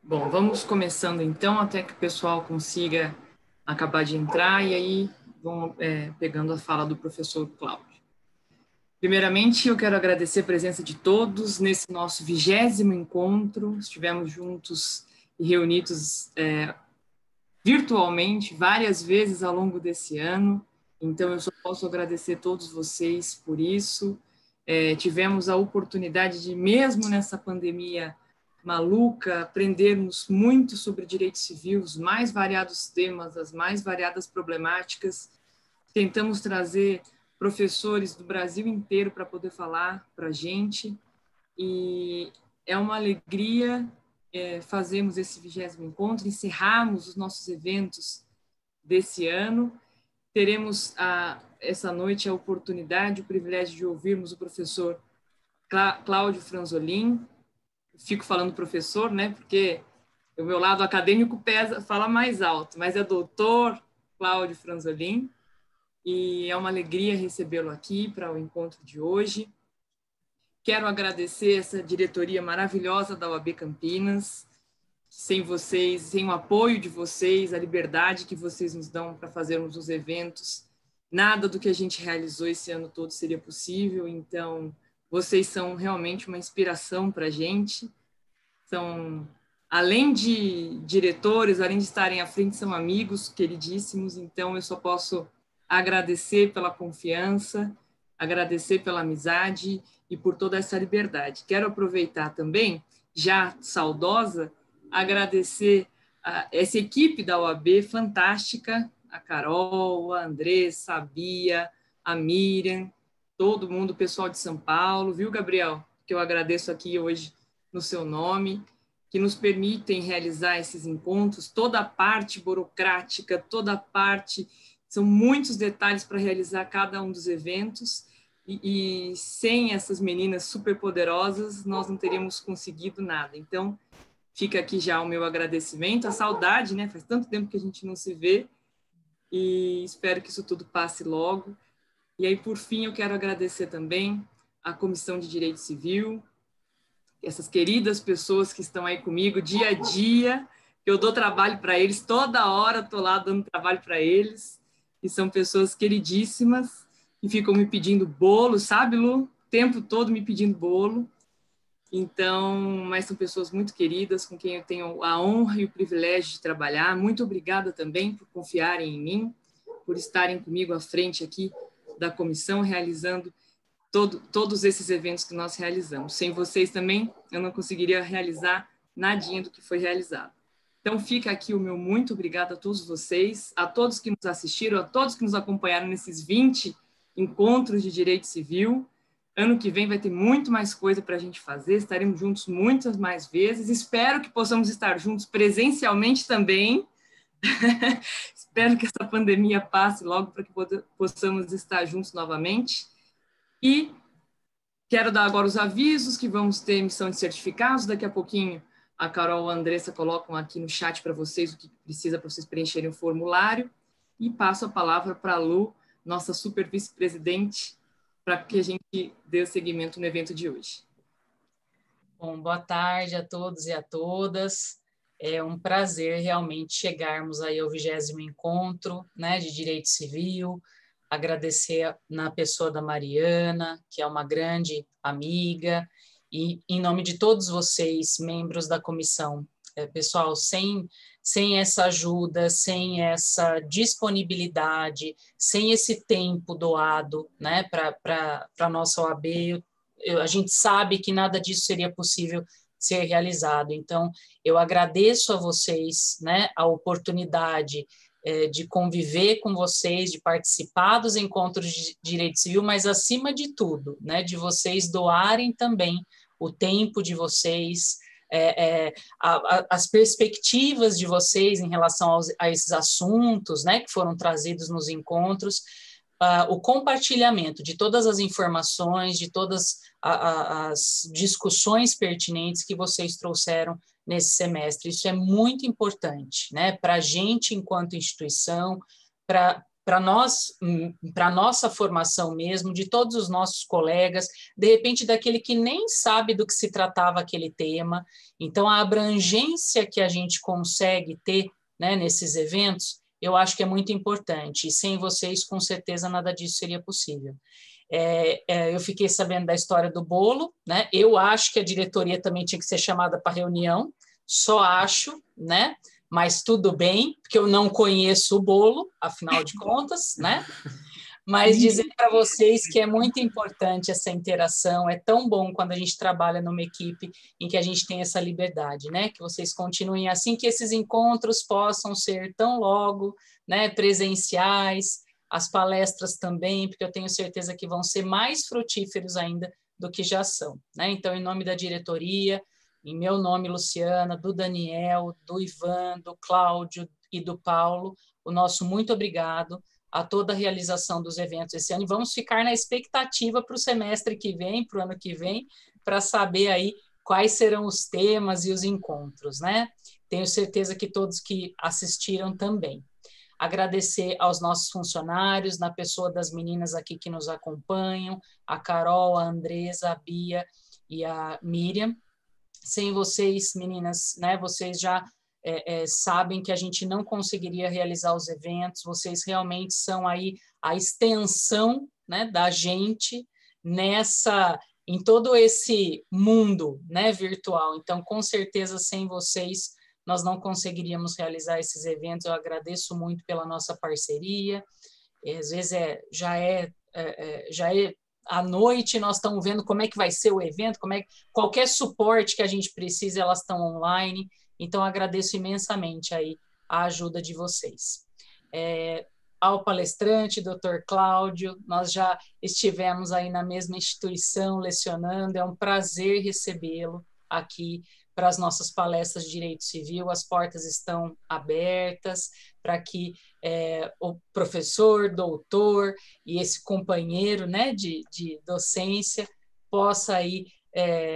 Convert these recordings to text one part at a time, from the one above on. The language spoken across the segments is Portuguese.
Bom, vamos começando então, até que o pessoal consiga acabar de entrar, e aí vão pegando a fala do professor Cláudio. Primeiramente, eu quero agradecer a presença de todos nesse nosso 20º encontro. Estivemos juntos e reunidos virtualmente várias vezes ao longo desse ano, então eu só posso agradecer a todos vocês por isso. Tivemos a oportunidade de, mesmo nessa pandemia maluca, aprendermos muito sobre direito civil, os mais variados temas, as mais variadas problemáticas. Tentamos trazer professores do Brasil inteiro para poder falar para a gente, e é uma alegria fazermos esse 20º encontro, encerrarmos os nossos eventos desse ano. Teremos essa noite a oportunidade, o privilégio de ouvirmos o professor Cláudio Franzolin. Fico falando professor, né, porque o meu lado acadêmico fala mais alto, mas é doutor Cláudio Franzolin, e é uma alegria recebê-lo aqui para o encontro de hoje. Quero agradecer essa diretoria maravilhosa da OAB Campinas. Sem vocês, sem o apoio de vocês, a liberdade que vocês nos dão para fazermos os eventos, nada do que a gente realizou esse ano todo seria possível. Então, vocês são realmente uma inspiração para a gente. São, além de diretores, além de estarem à frente, são amigos queridíssimos. Então, eu só posso agradecer pela confiança, agradecer pela amizade e por toda essa liberdade. Quero aproveitar também, já saudosa, agradecer a essa equipe da OAB fantástica, a Carol, a Andressa, a Bia, a Miriam, todo mundo, o pessoal de São Paulo, viu, Gabriel? Que eu agradeço aqui hoje no seu nome, que nos permitem realizar esses encontros, toda a parte burocrática, toda a parte, são muitos detalhes para realizar cada um dos eventos, e sem essas meninas super poderosas, nós não teríamos conseguido nada. Então, fica aqui já o meu agradecimento, a saudade, né? Faz tanto tempo que a gente não se vê, e espero que isso tudo passe logo. E aí, por fim, eu quero agradecer também à Comissão de Direito Civil, essas queridas pessoas que estão aí comigo dia a dia, que eu dou trabalho para eles, toda hora estou lá dando trabalho para eles, e são pessoas queridíssimas, que ficam me pedindo bolo, sabe, Lu? O tempo todo me pedindo bolo. Então, mas são pessoas muito queridas, com quem eu tenho a honra e o privilégio de trabalhar. Muito obrigada também por confiarem em mim, por estarem comigo à frente aqui da comissão, realizando todos esses eventos que nós realizamos. Sem vocês também, eu não conseguiria realizar nadinha do que foi realizado. Então, fica aqui o meu muito obrigado a todos vocês, a todos que nos assistiram, a todos que nos acompanharam nesses 20 encontros de direito civil. Ano que vem vai ter muito mais coisa para a gente fazer, estaremos juntos muitas mais vezes. Espero que possamos estar juntos presencialmente também. Espero que essa pandemia passe logo para que possamos estar juntos novamente. E quero dar agora os avisos que vamos ter emissão de certificados. Daqui a pouquinho a Carol e a Andressa colocam aqui no chat para vocês o que precisa para vocês preencherem o formulário. E passo a palavra para a Lu, nossa super vice-presidente, para que a gente dê o seguimento no evento de hoje. Bom, boa tarde a todos e a todas. É um prazer realmente chegarmos aí ao 20º encontro, né, de Direito Civil. Agradecer na pessoa da Mariana, que é uma grande amiga, e em nome de todos vocês, membros da comissão. Pessoal, sem essa ajuda, sem essa disponibilidade, sem esse tempo doado, né, para a nossa OAB, a gente sabe que nada disso seria possível ser realizado. Então, eu agradeço a vocês, né, a oportunidade de conviver com vocês, de participar dos encontros de direito civil, mas, acima de tudo, né, de vocês doarem também o tempo de vocês, as perspectivas de vocês em relação a esses assuntos, né, que foram trazidos nos encontros, o compartilhamento de todas as informações, de todas as discussões pertinentes que vocês trouxeram nesse semestre. Isso é muito importante, né, para a gente enquanto instituição, para para a nossa formação mesmo, de todos os nossos colegas, de repente daquele que nem sabe do que se tratava aquele tema. Então, a abrangência que a gente consegue ter, né, nesses eventos, eu acho que é muito importante, e sem vocês, com certeza, nada disso seria possível. Eu fiquei sabendo da história do bolo, né? Eu acho que a diretoria também tinha que ser chamada para reunião, só acho, né? Mas tudo bem, porque eu não conheço o bolo, afinal de contas, né? Mas dizer para vocês que é muito importante essa interação, é tão bom quando a gente trabalha numa equipe em que a gente tem essa liberdade, né? Que vocês continuem assim, que esses encontros possam ser tão logo, né, presenciais, as palestras também, porque eu tenho certeza que vão ser mais frutíferos ainda do que já são, né? Então, em nome da diretoria, em meu nome, Luciana, do Daniel, do Ivan, do Cláudio e do Paulo, o nosso muito obrigado a toda a realização dos eventos esse ano, e vamos ficar na expectativa para o semestre que vem, para o ano que vem, para saber aí quais serão os temas e os encontros, né? Tenho certeza que todos que assistiram também. Agradecer aos nossos funcionários, na pessoa das meninas aqui que nos acompanham, a Carol, a Andresa, a Bia e a Miriam. Sem vocês, meninas, né, vocês já sabem que a gente não conseguiria realizar os eventos, vocês realmente são aí a extensão, né, da gente em todo esse mundo, né, virtual. Então, com certeza, sem vocês, nós não conseguiríamos realizar esses eventos. Eu agradeço muito pela nossa parceria. Às vezes já é à noite, nós estamos vendo como é que vai ser o evento, qualquer suporte que a gente precise, elas estão online. Então, agradeço imensamente aí a ajuda de vocês. Ao palestrante, Dr. Cláudio, nós já estivemos aí na mesma instituição lecionando, é um prazer recebê-lo aqui para as nossas palestras de Direito Civil, as portas estão abertas para que o professor, doutor e esse companheiro, né, de docência possa aí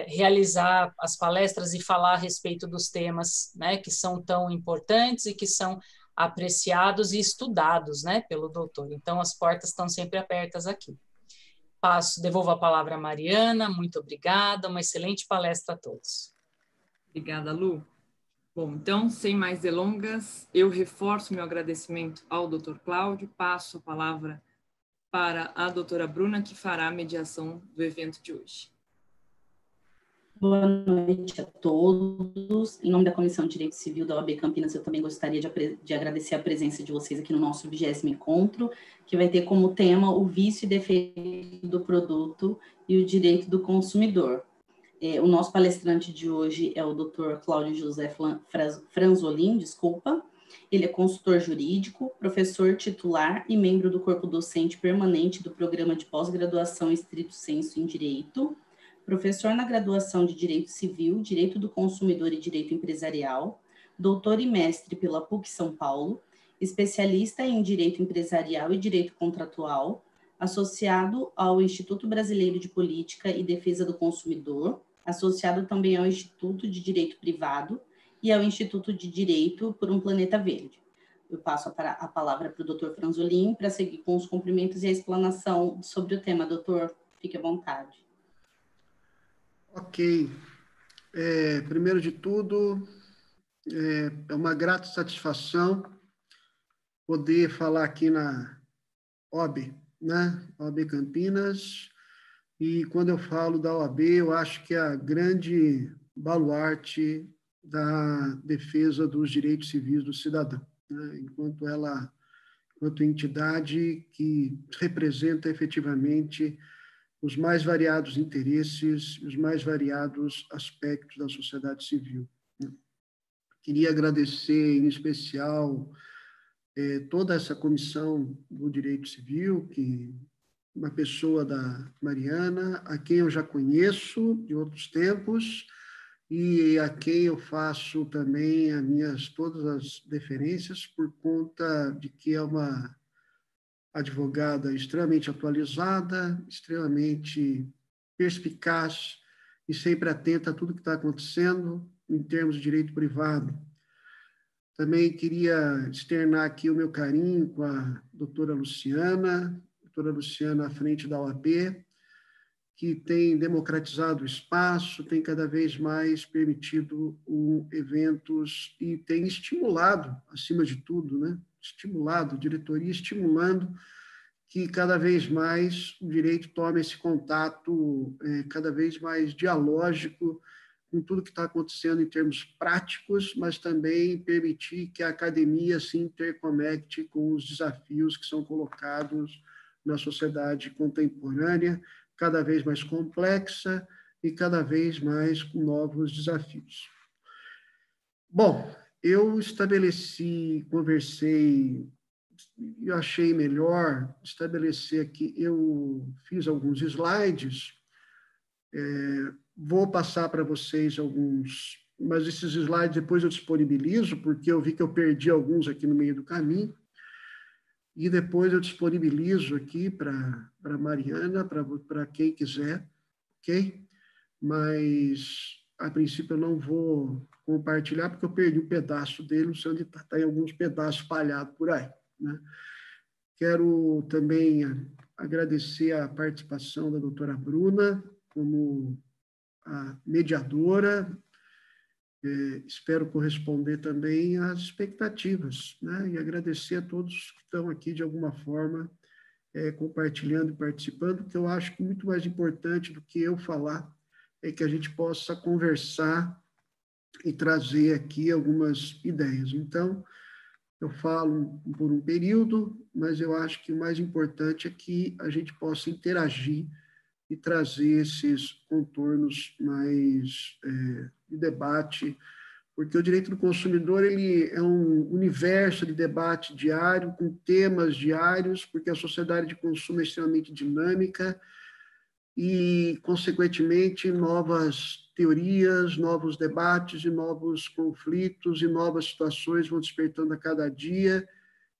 realizar as palestras e falar a respeito dos temas, né, que são tão importantes e que são apreciados e estudados, né, pelo doutor. Então, as portas estão sempre abertas aqui. Devolvo a palavra a Mariana, muito obrigada, uma excelente palestra a todos. Obrigada, Lu. Bom, então, sem mais delongas, eu reforço meu agradecimento ao Dr. Cláudio, passo a palavra para a doutora Bruna, que fará a mediação do evento de hoje. Boa noite a todos. Em nome da Comissão de Direito Civil da OAB Campinas, eu também gostaria de agradecer a presença de vocês aqui no nosso 20º encontro, que vai ter como tema o vício e defeito do produto e o direito do consumidor. O nosso palestrante de hoje é o Dr. Cláudio José Franzolin, Ele é consultor jurídico, professor titular e membro do corpo docente permanente do Programa de Pós-Graduação Estrito Sensu em Direito, professor na graduação de Direito Civil, Direito do Consumidor e Direito Empresarial, doutor e mestre pela PUC São Paulo, especialista em Direito Empresarial e Direito Contratual, associado ao Instituto Brasileiro de Política e Defesa do Consumidor, associado também ao Instituto de Direito Privado e ao Instituto de Direito por um Planeta Verde. Eu passo a palavra para o doutor Franzolin para seguir com os cumprimentos e a explanação sobre o tema. Doutor, fique à vontade. Ok. Primeiro de tudo, é uma grata satisfação poder falar aqui na OAB, né? OAB Campinas. E quando eu falo da OAB, eu acho que é a grande baluarte da defesa dos direitos civis do cidadão, né? Enquanto entidade que representa efetivamente os mais variados interesses, os mais variados aspectos da sociedade civil. Queria agradecer, em especial, toda essa comissão do Direito Civil, uma pessoa da Mariana, a quem eu já conheço de outros tempos e a quem eu faço também todas as deferências por conta de que é uma advogada extremamente atualizada, extremamente perspicaz e sempre atenta a tudo que está acontecendo em termos de direito privado. Também queria externar aqui o meu carinho com a doutora Luciana à frente da OAB, que tem democratizado o espaço, tem cada vez mais permitido eventos e tem estimulado, acima de tudo, né? Estimulado, diretoria estimulando que cada vez mais o direito tome esse contato cada vez mais dialógico com tudo que está acontecendo em termos práticos, mas também permitir que a academia se interconecte com os desafios que são colocados na sociedade contemporânea, cada vez mais complexa e cada vez mais com novos desafios. Bom, eu conversei, eu achei melhor estabelecer aqui, eu fiz alguns slides, vou passar para vocês alguns, mas esses slides depois eu disponibilizo, porque eu vi que eu perdi alguns aqui no meio do caminho, e depois eu disponibilizo aqui para a Mariana, para quem quiser, ok? Mas, a princípio, eu não vou compartilhar, porque eu perdi um pedaço dele, não sei onde está, está em alguns pedaços espalhados por aí, né? Quero também agradecer a participação da doutora Bruna, como a mediadora, espero corresponder também às expectativas, né? E agradecer a todos que estão aqui, de alguma forma, compartilhando e participando, porque eu acho que muito mais importante do que eu falar é que a gente possa conversar e trazer aqui algumas ideias. Então, eu falo por um período, mas eu acho que o mais importante é que a gente possa interagir e trazer esses contornos mais de debate, porque o direito do consumidor ele é um universo de debate diário, com temas diários, porque a sociedade de consumo é extremamente dinâmica e, consequentemente, novas teorias, novos debates e novos conflitos e novas situações vão despertando a cada dia,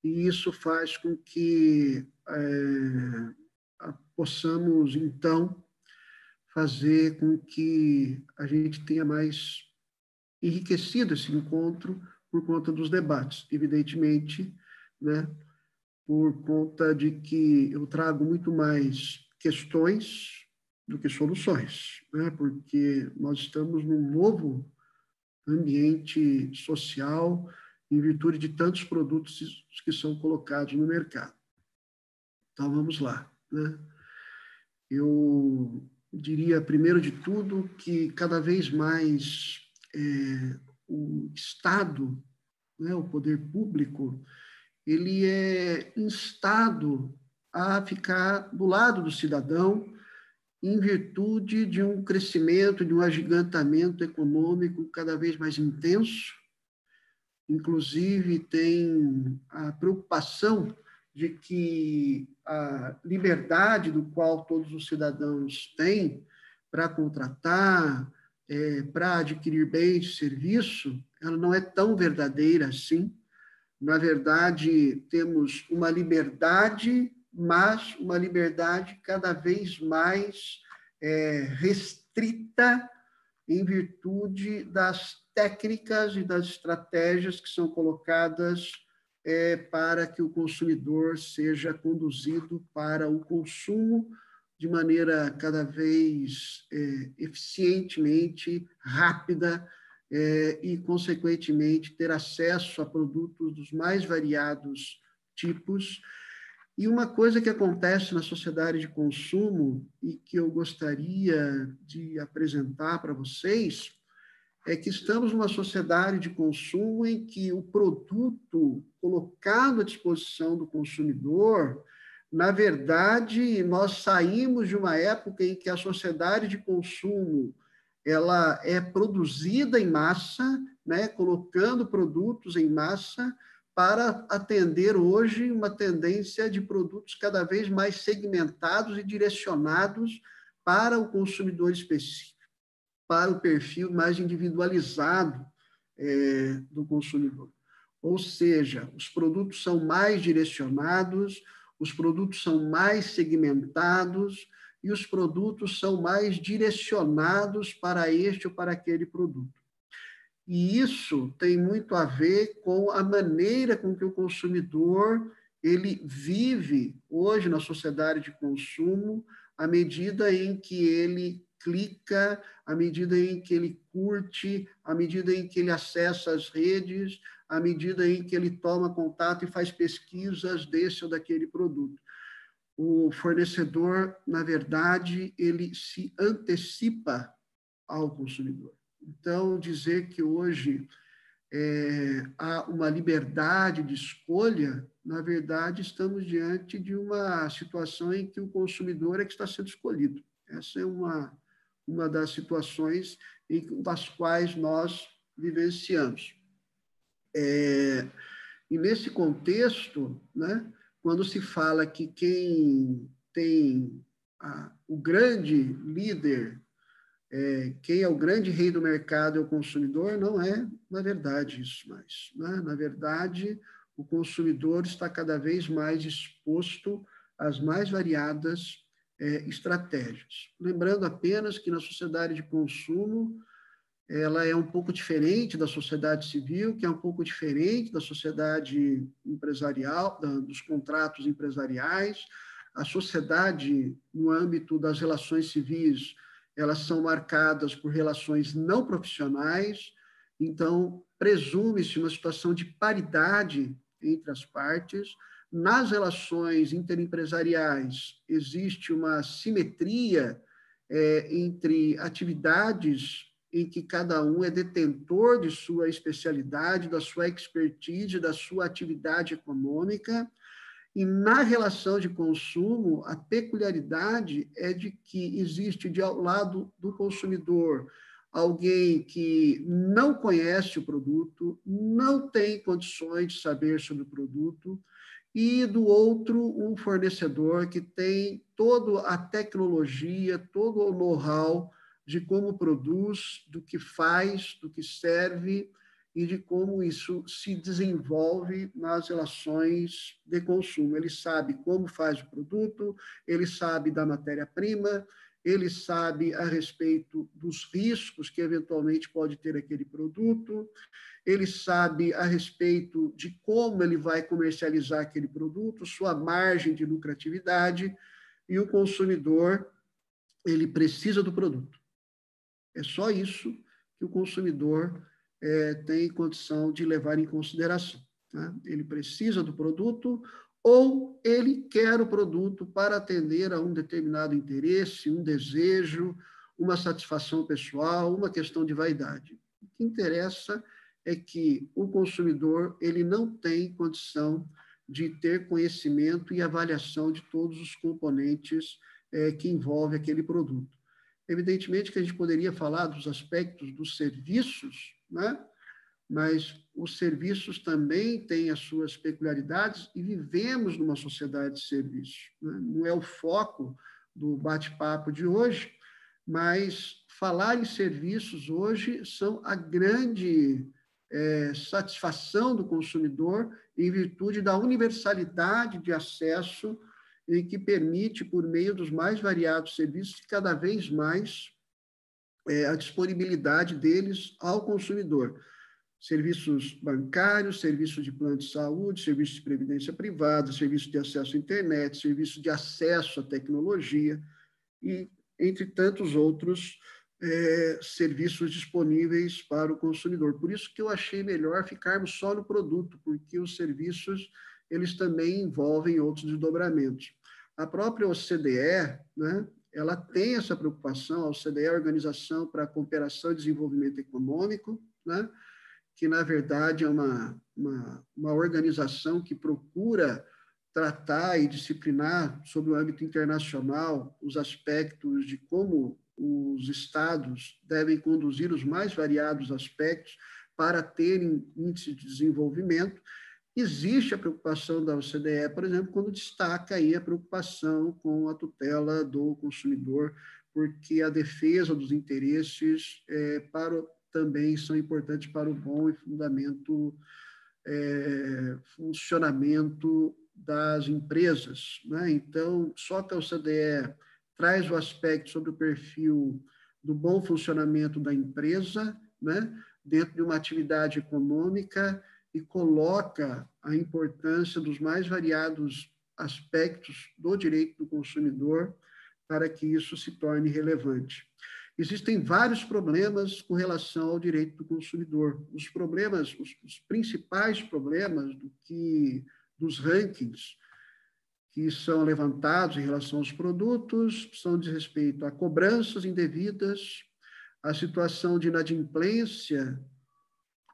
e isso faz com que possamos, então, fazer com que a gente tenha mais enriquecido esse encontro por conta dos debates, evidentemente, né, por conta de que eu trago muito mais questões do que soluções, né, porque nós estamos num novo ambiente social em virtude de tantos produtos que são colocados no mercado. Então, vamos lá, né? Eu diria, primeiro de tudo, que cada vez mais o Estado, né, o poder público, ele é instado a ficar do lado do cidadão em virtude de um crescimento, de um agigantamento econômico cada vez mais intenso. Inclusive, tem a preocupação de que a liberdade do qual todos os cidadãos têm para contratar, para adquirir bens e serviços, ela não é tão verdadeira assim. Na verdade, temos uma liberdade, mas uma liberdade cada vez mais restrita em virtude das técnicas e das estratégias que são colocadas para que o consumidor seja conduzido para o consumo de maneira cada vez eficientemente, rápida e, consequentemente, ter acesso a produtos dos mais variados tipos. E uma coisa que acontece na sociedade de consumo e que eu gostaria de apresentar para vocês é que estamos numa sociedade de consumo em que o produto colocado à disposição do consumidor, na verdade, nós saímos de uma época em que a sociedade de consumo ela é produzida em massa, né, colocando produtos em massa, para atender hoje uma tendência de produtos cada vez mais segmentados e direcionados para o consumidor específico, para o perfil mais individualizado do consumidor. Ou seja, os produtos são mais direcionados, os produtos são mais segmentados e os produtos são mais direcionados para este ou para aquele produto. E isso tem muito a ver com a maneira com que o consumidor ele vive hoje na sociedade de consumo, à medida em que ele clica, à medida em que ele curte, à medida em que ele acessa as redes, à medida em que ele toma contato e faz pesquisas desse ou daquele produto. O fornecedor, na verdade, ele se antecipa ao consumidor. Então, dizer que hoje há uma liberdade de escolha, na verdade, estamos diante de uma situação em que o consumidor é que está sendo escolhido. Essa é uma das situações das quais nós vivenciamos. E nesse contexto, né, quando se fala que quem tem o grande líder, quem é o grande rei do mercado é o consumidor, não é, na verdade, isso mais. Né? Na verdade, o consumidor está cada vez mais exposto às mais variadas estratégias. Lembrando apenas que na sociedade de consumo, ela é um pouco diferente da sociedade civil, que é um pouco diferente da sociedade empresarial, dos contratos empresariais. A sociedade, no âmbito das relações civis, elas são marcadas por relações não profissionais, então, presume-se uma situação de paridade entre as partes. Nas relações interempresariais, existe uma simetria entre atividades em que cada um é detentor de sua especialidade, da sua expertise, da sua atividade econômica. E na relação de consumo, a peculiaridade é de que existe ao lado do consumidor alguém que não conhece o produto, não tem condições de saber sobre o produto, e do outro um fornecedor que tem toda a tecnologia, todo o know-how de como produz, do que faz, do que serve e de como isso se desenvolve nas relações de consumo. Ele sabe como faz o produto, ele sabe da matéria-prima, ele sabe a respeito dos riscos que eventualmente pode ter aquele produto, ele sabe a respeito de como ele vai comercializar aquele produto, sua margem de lucratividade, e o consumidor, ele precisa do produto. É só isso que o consumidor tem condição de levar em consideração. Né? Ele precisa do produto ou ele quer o produto para atender a um determinado interesse, um desejo, uma satisfação pessoal, uma questão de vaidade. O que interessa é que o consumidor ele não tem condição de ter conhecimento e avaliação de todos os componentes que envolvem aquele produto. Evidentemente que a gente poderia falar dos aspectos dos serviços, né? Mas os serviços também têm as suas peculiaridades e vivemos numa sociedade de serviços. Né? Não é o foco do bate-papo de hoje, mas falar em serviços hoje são a grande satisfação do consumidor em virtude da universalidade de acesso e que permite, por meio dos mais variados serviços, cada vez mais a disponibilidade deles ao consumidor. Serviços bancários, serviços de plano de saúde, serviços de previdência privada, serviços de acesso à internet, serviços de acesso à tecnologia e, entre tantos outros, serviços disponíveis para o consumidor. Por isso que eu achei melhor ficarmos só no produto, porque os serviços eles também envolvem outros desdobramentos. A própria OCDE, né, ela tem essa preocupação, a OCDE é a Organização para a Cooperação e Desenvolvimento Econômico, né, que, na verdade, é uma organização que procura tratar e disciplinar, sobre o âmbito internacional, os aspectos de como os estados devem conduzir os mais variados aspectos para terem índice de desenvolvimento. Existe a preocupação da OCDE, por exemplo, quando destaca aí a preocupação com a tutela do consumidor, porque a defesa dos interesses também são importantes para o bom e funcionamento das empresas. Né? Então, só que a OCDE traz o aspecto sobre o perfil do bom funcionamento da empresa, né? dentro de uma atividade econômica e coloca a importância dos mais variados aspectos do direito do consumidor para que isso se torne relevante. Existem vários problemas com relação ao direito do consumidor. Os problemas, os principais problemas dos rankings que são levantados em relação aos produtos são de respeito a cobranças indevidas, a situação de inadimplência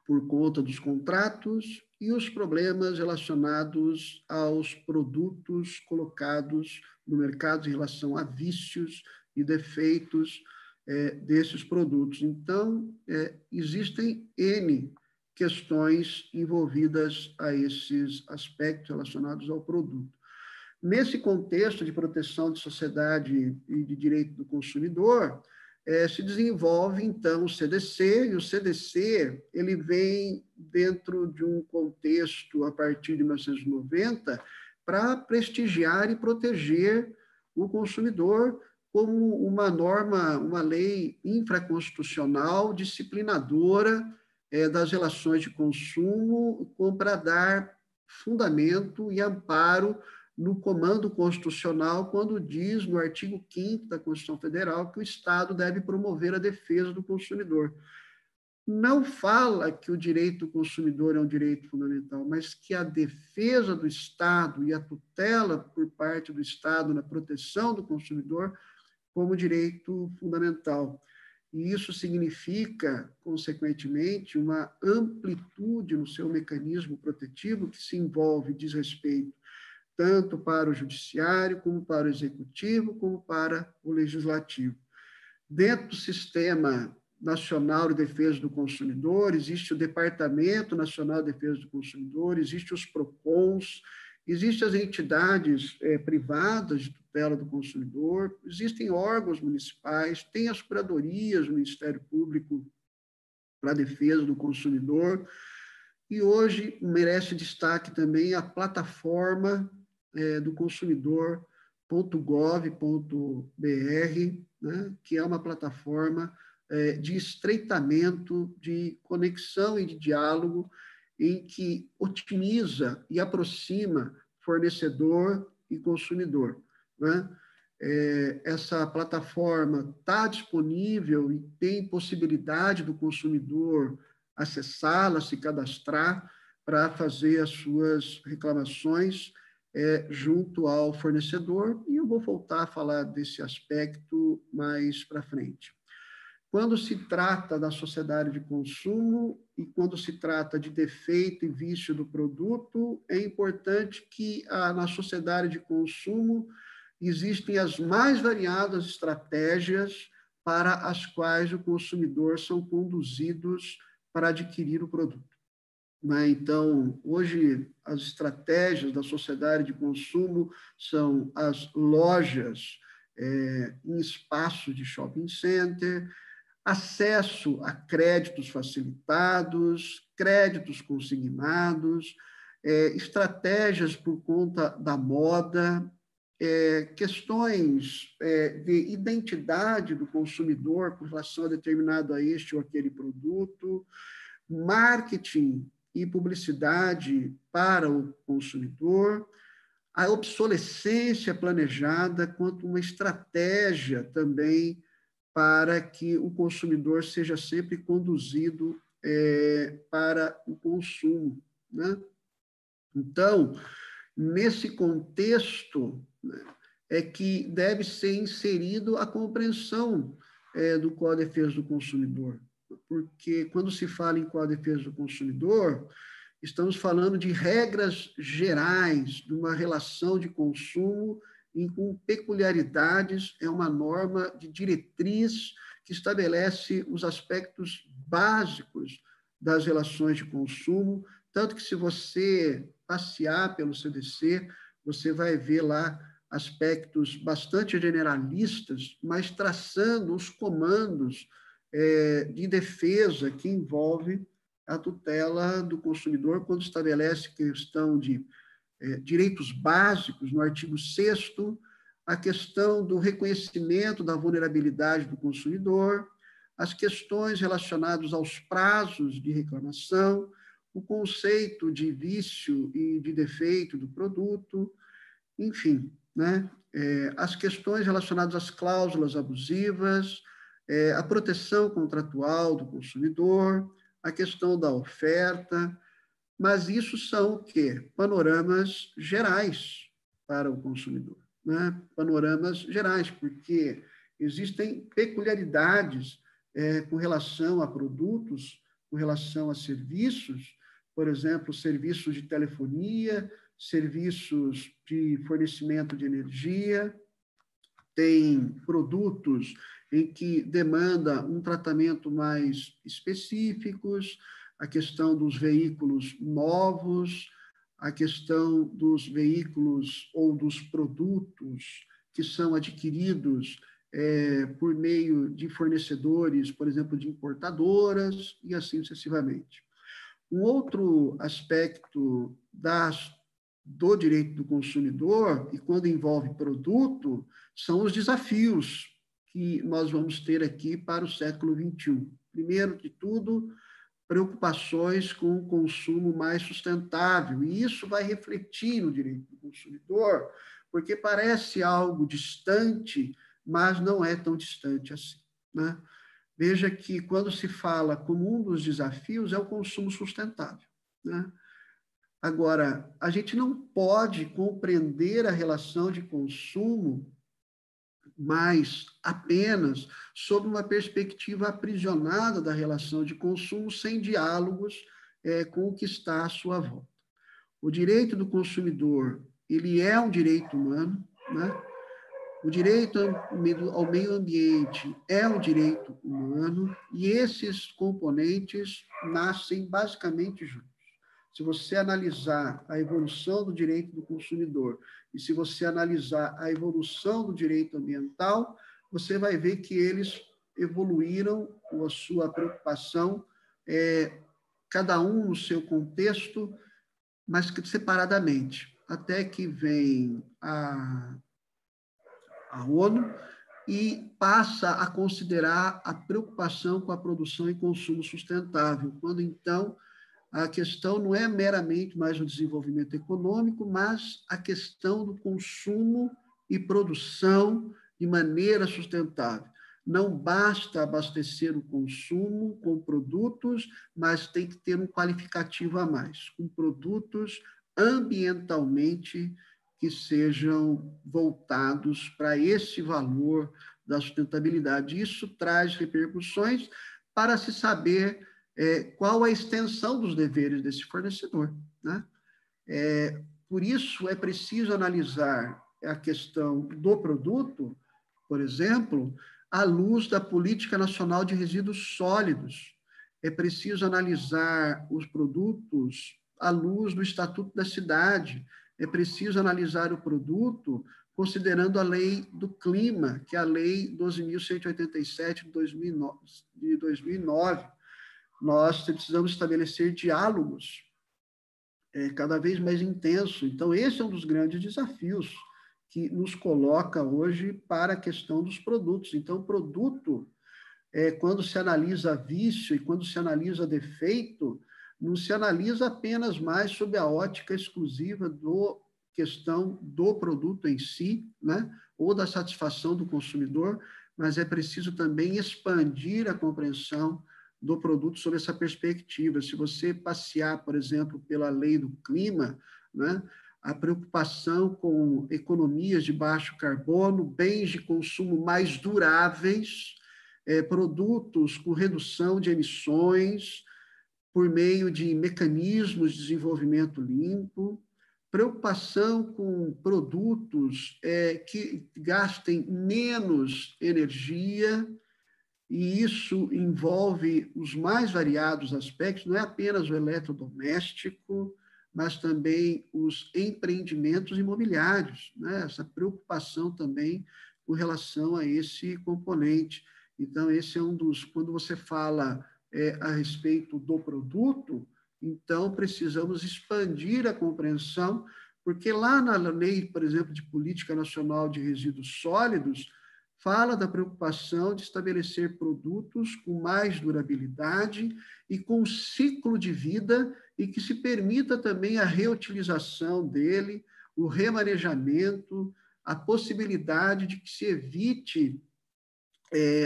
por conta dos contratos e os problemas relacionados aos produtos colocados no mercado em relação a vícios e defeitos desses produtos. Então, existem N questões envolvidas a esses aspectos relacionados ao produto. Nesse contexto de proteção de sociedade e de direito do consumidor, se desenvolve, então, o CDC, e o CDC ele vem dentro de um contexto, a partir de 1990, para prestigiar e proteger o consumidor como uma norma, uma lei infraconstitucional disciplinadora das relações de consumo, para dar fundamento e amparo no comando constitucional, quando diz, no artigo 5º da Constituição Federal, que o Estado deve promover a defesa do consumidor. Não fala que o direito do consumidor é um direito fundamental, mas que a defesa do Estado e a tutela por parte do Estado na proteção do consumidor como direito fundamental. E isso significa, consequentemente, uma amplitude no seu mecanismo protetivo que se envolve, diz respeito tanto para o judiciário, como para o executivo, como para o legislativo. Dentro do Sistema Nacional de Defesa do Consumidor, existe o Departamento Nacional de Defesa do Consumidor, existe os PROCONs, existem as entidades privadas de tutela do consumidor, existem órgãos municipais, tem as curadorias do Ministério Público para a defesa do consumidor, e hoje merece destaque também a plataforma do consumidor.gov.br, né, que é uma plataforma de estreitamento, de conexão e de diálogo, em que otimiza e aproxima fornecedor e consumidor, né? Essa plataforma está disponível e tem possibilidade do consumidor acessá-la, se cadastrar para fazer as suas reclamações junto ao fornecedor, e eu vou voltar a falar desse aspecto mais para frente. Quando se trata da sociedade de consumo e quando se trata de defeito e vício do produto, é importante que na sociedade de consumo existem as mais variadas estratégias para as quais o consumidor são conduzidos para adquirir o produto. Então, hoje, as estratégias da sociedade de consumo são as lojas em espaços de shopping center, acesso a créditos facilitados, créditos consignados, estratégias por conta da moda, questões de identidade do consumidor com relação a determinado a este ou aquele produto, marketing e publicidade para o consumidor, a obsolescência planejada quanto uma estratégia também para que o consumidor seja sempre conduzido para o consumo, né? Então, nesse contexto, né, é que deve ser inserido a compreensão do Código de Defesa do Consumidor, porque quando se fala em Código de Defesa do Consumidor, estamos falando de regras gerais de uma relação de consumo com peculiaridades, é uma norma de diretriz que estabelece os aspectos básicos das relações de consumo, tanto que se você passear pelo CDC, você vai ver lá aspectos bastante generalistas, mas traçando os comandos de defesa que envolve a tutela do consumidor, quando estabelece questão de direitos básicos, no artigo 6º, a questão do reconhecimento da vulnerabilidade do consumidor, as questões relacionadas aos prazos de reclamação, o conceito de vício e de defeito do produto, enfim, né? As questões relacionadas às cláusulas abusivas, a proteção contratual do consumidor, a questão da oferta, mas isso são o quê? Panoramas gerais para o consumidor, né? Panoramas gerais, porque existem peculiaridades com relação a produtos, com relação a serviços, por exemplo, serviços de telefonia, serviços de fornecimento de energia, tem produtos em que demanda um tratamento mais específicos, a questão dos veículos novos, a questão dos veículos ou dos produtos que são adquiridos por meio de fornecedores, por exemplo, de importadoras, e assim sucessivamente. Um outro aspecto do direito do consumidor, e quando envolve produto, são os desafios que nós vamos ter aqui para o século XXI. Primeiro de tudo, preocupações com o consumo mais sustentável, e isso vai refletir no direito do consumidor, porque parece algo distante, mas não é tão distante assim, né? Veja que quando se fala como um dos desafios é o consumo sustentável, né? Agora, a gente não pode compreender a relação de consumo mas apenas sob uma perspectiva aprisionada da relação de consumo, sem diálogos com o que está à sua volta. O direito do consumidor, ele é um direito humano, né? O direito ao meio ambiente é um direito humano, e esses componentes nascem basicamente juntos. Se você analisar a evolução do direito do consumidor e se você analisar a evolução do direito ambiental, você vai ver que eles evoluíram com a sua preocupação, cada um no seu contexto, mas separadamente, até que vem a ONU e passa a considerar a preocupação com a produção e consumo sustentável, quando então a questão não é meramente mais o desenvolvimento econômico, mas a questão do consumo e produção de maneira sustentável. Não basta abastecer o consumo com produtos, mas tem que ter um qualificativo a mais, com produtos ambientalmente que sejam voltados para esse valor da sustentabilidade. Isso traz repercussões para se saber qual a extensão dos deveres desse fornecedor, né? Por isso, é preciso analisar a questão do produto, por exemplo, à luz da Política Nacional de Resíduos Sólidos. É preciso analisar os produtos à luz do Estatuto da Cidade. É preciso analisar o produto considerando a Lei do Clima, que é a Lei 12.187 de 2009. Nós precisamos estabelecer diálogos cada vez mais intensos. Então, esse é um dos grandes desafios que nos coloca hoje para a questão dos produtos. Então, o produto, quando se analisa vício e quando se analisa defeito, não se analisa apenas mais sob a ótica exclusiva do questão do produto em si, né? Ou da satisfação do consumidor, mas é preciso também expandir a compreensão do produto sob essa perspectiva. Se você passear, por exemplo, pela lei do clima, né, a preocupação com economias de baixo carbono, bens de consumo mais duráveis, produtos com redução de emissões por meio de mecanismos de desenvolvimento limpo, preocupação com produtos que gastem menos energia, e isso envolve os mais variados aspectos, não é apenas o eletrodoméstico, mas também os empreendimentos imobiliários, né? Essa preocupação também com relação a esse componente. Então, esse é um dos... Quando você fala a respeito do produto, então precisamos expandir a compreensão, porque lá na lei, por exemplo, de Política Nacional de Resíduos Sólidos, fala da preocupação de estabelecer produtos com mais durabilidade e com ciclo de vida e que se permita também a reutilização dele, o remanejamento, a possibilidade de que se evite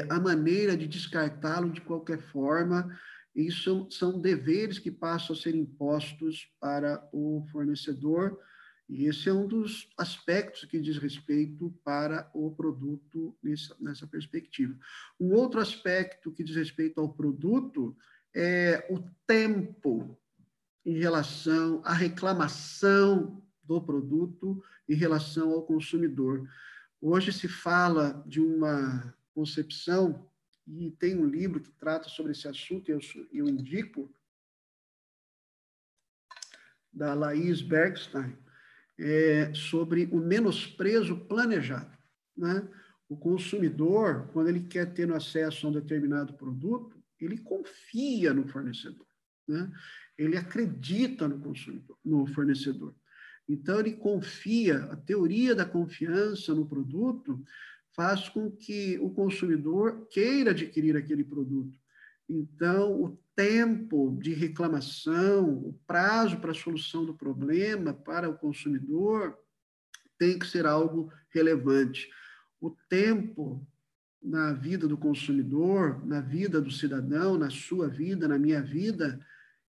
a maneira de descartá-lo de qualquer forma. Isso são deveres que passam a ser impostos para o fornecedor, e esse é um dos aspectos que diz respeito para o produto nessa perspectiva. Um outro aspecto que diz respeito ao produto é o tempo em relação à reclamação do produto em relação ao consumidor. Hoje se fala de uma concepção, e tem um livro que trata sobre esse assunto, eu indico, da Laís Bergstein, sobre o menosprezo planejado, né? O consumidor, quando ele quer ter acesso a um determinado produto, ele confia no fornecedor, né? Ele acredita no consumidor, no fornecedor. Então, ele confia, a teoria da confiança no produto faz com que o consumidor queira adquirir aquele produto. Então, o tempo de reclamação, o prazo para a solução do problema para o consumidor tem que ser algo relevante. O tempo na vida do consumidor, na vida do cidadão, na sua vida, na minha vida,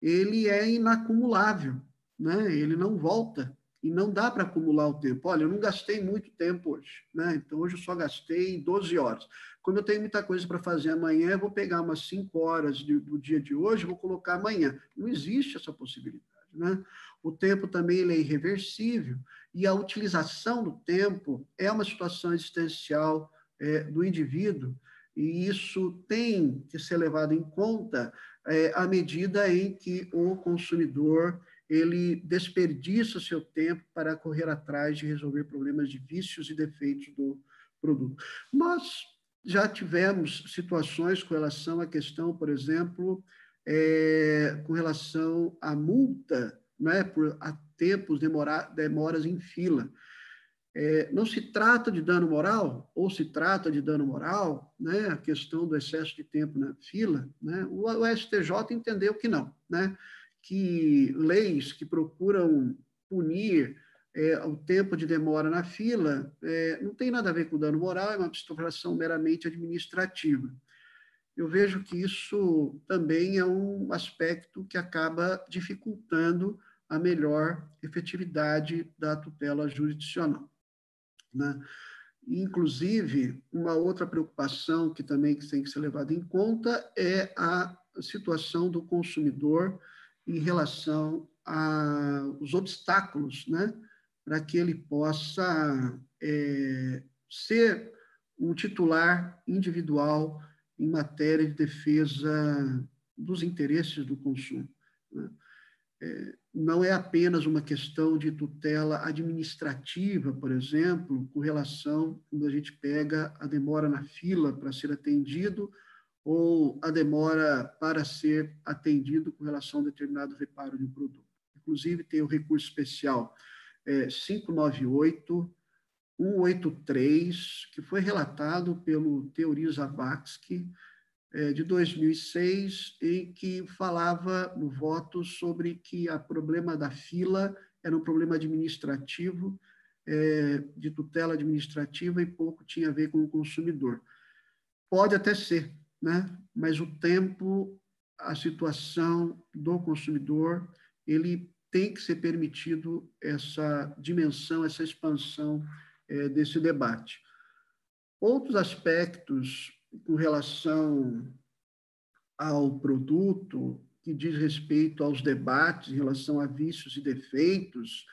ele é inacumulável, né? Ele não volta. E não dá para acumular o tempo. Olha, eu não gastei muito tempo hoje, né? Então, hoje eu só gastei 12 horas. Como eu tenho muita coisa para fazer amanhã, eu vou pegar umas 5 horas do dia de hoje e vou colocar amanhã. Não existe essa possibilidade, né? O tempo também ele é irreversível e a utilização do tempo é uma situação existencial do indivíduo, e isso tem que ser levado em conta à medida em que o consumidor ele desperdiça seu tempo para correr atrás de resolver problemas de vícios e defeitos do produto. Nós já tivemos situações com relação à questão, por exemplo, com relação à multa, né, por tempos, demoras em fila. Não se trata de dano moral, ou se trata de dano moral, né, a questão do excesso de tempo na fila, né, o STJ entendeu que não, né, que leis que procuram punir o tempo de demora na fila não tem nada a ver com dano moral, é uma situação meramente administrativa. Eu vejo que isso também é um aspecto que acaba dificultando a melhor efetividade da tutela jurisdicional, né? Inclusive, uma outra preocupação que também tem que ser levada em conta é a situação do consumidor em relação aos obstáculos, né, para que ele possa ser um titular individual em matéria de defesa dos interesses do consumo, né? Não é apenas uma questão de tutela administrativa, por exemplo, com relação, quando a gente pega a demora na fila para ser atendido ou a demora para ser atendido com relação a determinado reparo de um produto. Inclusive, tem o recurso especial 598, 183, que foi relatado pelo Teori Zavadski, de 2006, em que falava no voto sobre que o problema da fila era um problema administrativo, de tutela administrativa, e pouco tinha a ver com o consumidor. Pode até ser, né? Mas o tempo, a situação do consumidor, ele tem que ser permitido essa dimensão, essa expansão desse debate. Outros aspectos com relação ao produto, que diz respeito aos debates em relação a vícios e defeitos,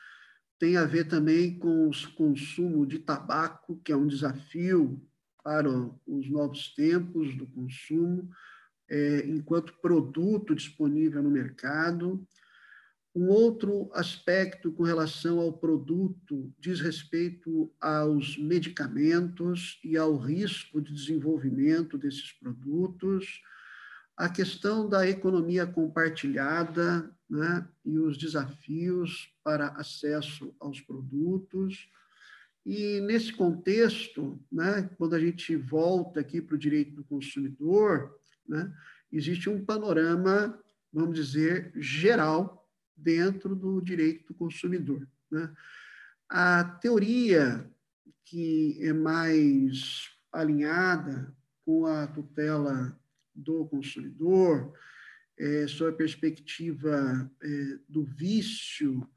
tem a ver também com o consumo de tabaco, que é um desafio para os novos tempos do consumo, enquanto produto disponível no mercado. Um outro aspecto com relação ao produto diz respeito aos medicamentos e ao risco de desenvolvimento desses produtos, a questão da economia compartilhada, né, e os desafios para acesso aos produtos, E, nesse contexto, né, quando a gente volta aqui para o direito do consumidor, né, existe um panorama, vamos dizer, geral dentro do direito do consumidor, né? A teoria que é mais alinhada com a tutela do consumidor, sob a perspectiva do vício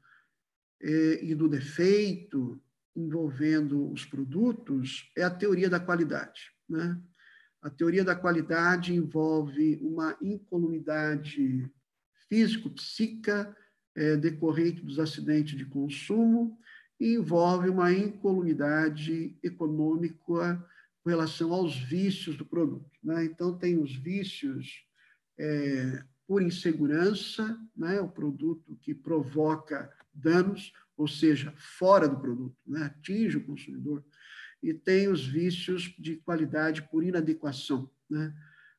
e do defeito envolvendo os produtos, é a teoria da qualidade, né? A teoria da qualidade envolve uma incolumidade físico-psíquica decorrente dos acidentes de consumo e envolve uma incolumidade econômica com relação aos vícios do produto, né? Então, tem os vícios por insegurança, né? O produto que provoca danos, ou seja, fora do produto, né? Atinge o consumidor. E tem os vícios de qualidade por inadequação, né?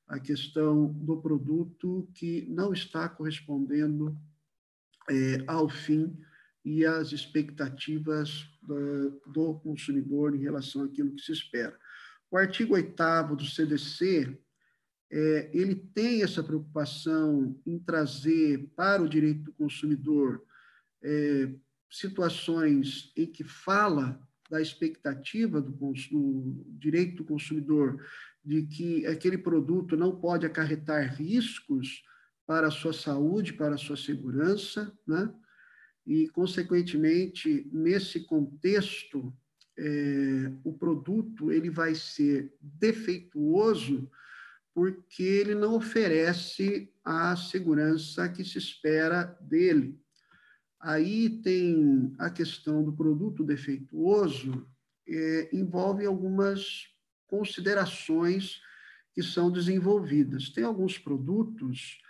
A questão do produto que não está correspondendo ao fim e às expectativas do consumidor em relação àquilo que se espera. O artigo 8º do CDC, ele tem essa preocupação em trazer para o direito do consumidor situações em que fala da expectativa do direito do consumidor de que aquele produto não pode acarretar riscos para a sua saúde, para a sua segurança, né? E, consequentemente, nesse contexto, o produto ele vai ser defeituoso porque ele não oferece a segurança que se espera dele. Aí tem a questão do produto defeituoso, envolve algumas considerações que são desenvolvidas. Tem alguns produtos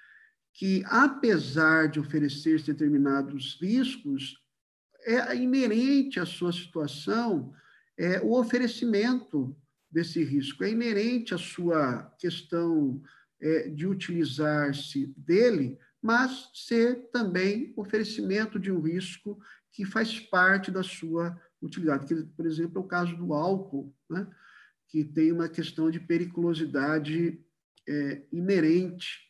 que, apesar de oferecer determinados riscos, é inerente à sua situação o oferecimento desse risco, é inerente à sua questão de utilizar-se dele, mas ser também oferecimento de um risco que faz parte da sua utilidade. Que, por exemplo, é o caso do álcool, né? Que tem uma questão de periculosidade inerente.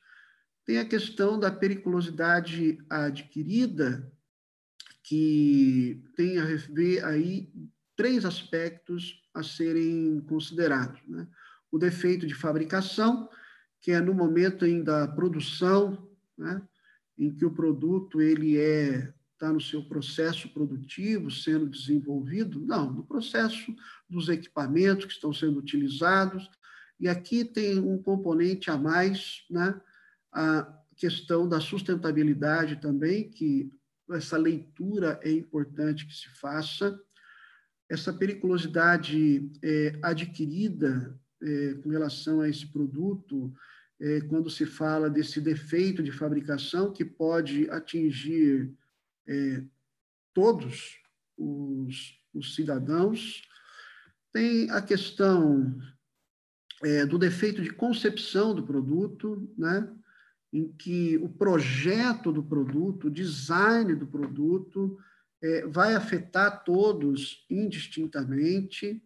Tem a questão da periculosidade adquirida, que tem a ver aí 3 aspectos a serem considerados, né? O defeito de fabricação, que é no momento ainda da produção, né, em que o produto ele está no seu processo produtivo, sendo desenvolvido, não, no processo dos equipamentos que estão sendo utilizados, e aqui tem um componente a mais, né, a questão da sustentabilidade também, que essa leitura é importante que se faça. Essa periculosidade adquirida com relação a esse produto, quando se fala desse defeito de fabricação, que pode atingir todos os cidadãos. Tem a questão do defeito de concepção do produto, né? Em que o projeto do produto, o design do produto, vai afetar todos indistintamente.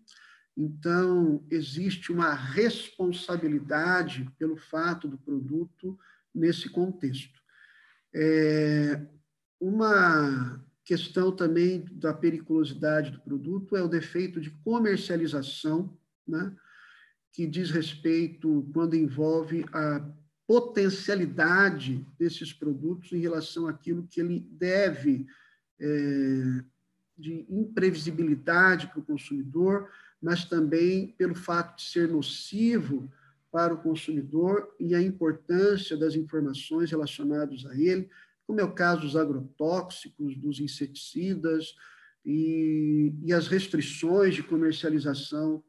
Então, existe uma responsabilidade pelo fato do produto nesse contexto. Uma questão também da periculosidade do produto é o defeito de comercialização, né? Que diz respeito quando envolve a potencialidade desses produtos em relação àquilo que ele deve de imprevisibilidade para o consumidor, mas também pelo fato de ser nocivo para o consumidor e a importância das informações relacionadas a ele, como é o caso dos agrotóxicos, dos inseticidas e as restrições de comercialização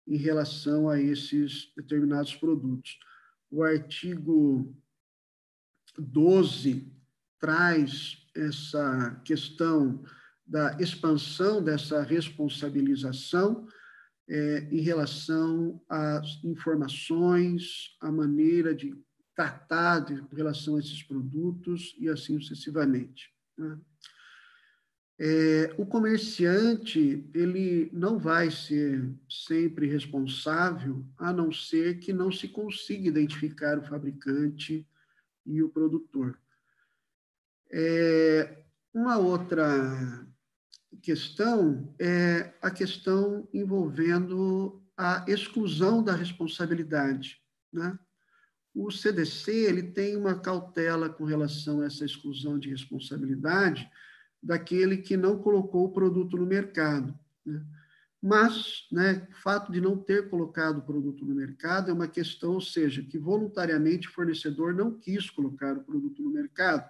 em relação a esses determinados produtos. O artigo 12 traz essa questão da expansão dessa responsabilização em relação às informações, à maneira de tratar em relação a esses produtos e assim sucessivamente, né? O comerciante, ele não vai ser sempre responsável, a não ser que não se consiga identificar o fabricante e o produtor. Uma outra questão é a questão envolvendo a exclusão da responsabilidade, né? O CDC ele tem uma cautela com relação a essa exclusão de responsabilidade daquele que não colocou o produto no mercado, né? Mas, né, o fato de não ter colocado o produto no mercado é uma questão, ou seja, que voluntariamente o fornecedor não quis colocar o produto no mercado,